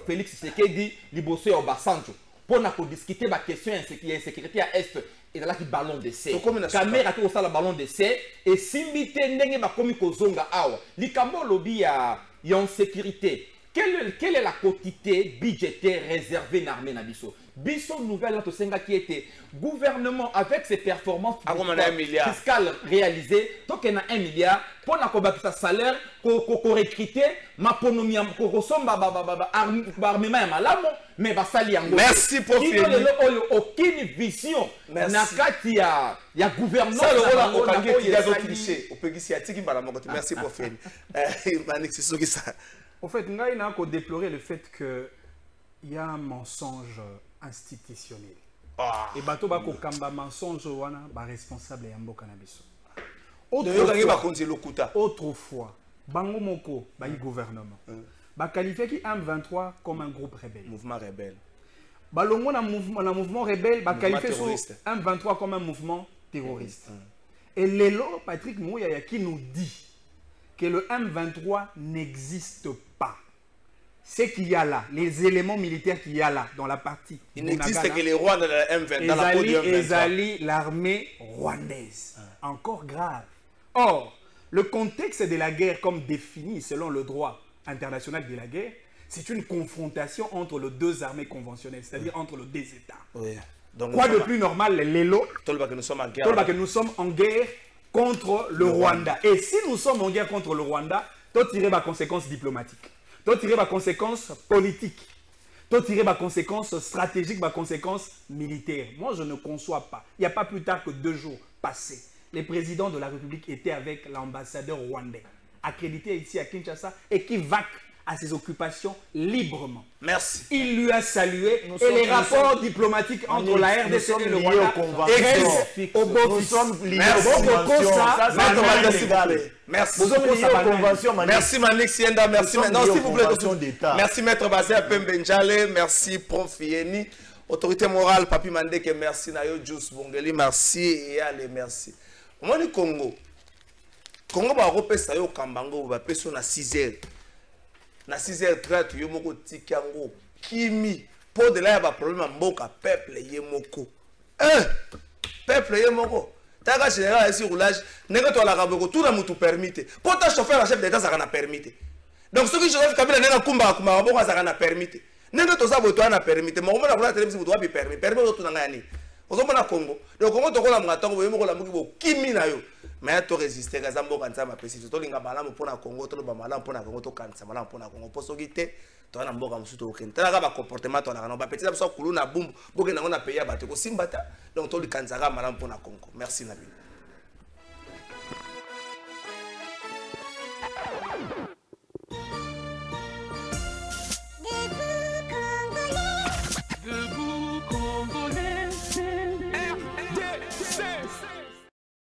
Félix Tshisekedi, Liboso et Obasanjo. Pour discuter de la question d'insécurité à Est, et là qui ballon d'essai. Kamera qui a le ballon d'essai, et Simbite Ndenge Bakomi Kozonga Awa. Likambo lobby à sécurité. Quelle est la quantité budgétaire réservée à l'armée Nabiso? Biso nouvelle qui était gouvernement avec ses performances fiscales réalisées, donc il y a 1 milliard pour la combattre salaire, pour recruter, ma ponomie, pour armement mais merci pour finir. Aucune vision. Il y a gouvernement. Merci pour finir. En fait, nous avons déploré le fait qu'il y a un mensonge institutionnel. Et bateau bako kamba mensonge wana ba responsable ya mboka na biso. Autrefois, bango moko ba gouvernement. Ba qualifié qui M23 comme un groupe rebelle. Mouvement rebelle. Balongo na mouvement rebelle ba qualifié M23 comme un mouvement terroriste. Et Lelo Patrick Mouyaya qui nous dit que le M23 n'existe pas. Ce qu'il y a là, les éléments militaires qu'il y a là, dans la partie. Il n'existe que les Rwandais dans la M23. Dans la M23. L'armée rwandaise. Encore grave. Or, le contexte de la guerre, comme défini selon le droit international de la guerre, c'est une confrontation entre les deux armées conventionnelles, c'est-à-dire entre les deux États. Oui. Donc, quoi de plus normal, Lelo, que nous sommes en guerre. Que nous sommes en guerre contre le Rwanda. Et si nous sommes en guerre contre le Rwanda, tu tirer ma conséquence diplomatique. Tu tirer ma conséquence politique. Tu tirer ma conséquence stratégique, ma conséquence militaire. Moi, je ne conçois pas. Il n'y a pas plus tard que 2 jours passés. Les présidents de la République étaient avec l'ambassadeur rwandais, accrédité ici à Kinshasa, et qui vaque à ses occupations librement. Merci. Il lui a salué et les rapports diplomatiques entre la RDC et le Rwanda nous sommes liés Merci. Merci Malik Sienda, merci. Non, s'il vous plaît. Merci Maître Bassé Pembenjale, merci Prof Yeni, autorité morale Papi Mandeke, merci Nayo Jus Bongeli, merci et allez, merci. Moi le Congo va repasser au Kambango, va passer à 6 heures. na 6h30 yo moko tikango kimi po de la ya ba problème mboka peuple ye moko peuple ye moko taka général ici roulage nega to la raboko tout na mutu permite po ta chauffeur chef d'état ça na permite donc ce qui Joseph Kabila nega kumba kuma boko ça na permite nega to sa boto na permite mo mona kula télévision boto bi permis to na ngani ozomona Congo donc Congo to kola mngatongo bo yemo kola muki bo kimi na yo mais to résister ka zambo kanza ma pesi to linga malamu pona Congo to ba malamu pona Congo to kanza malamu pona Congo poso gite to na mboka musuto okenta ka ba comportement to na ba petit ça so kulu na bumbu boke na ngona peya bato ko simbata donc to likanza ka malamu pona Congo merci Nabil.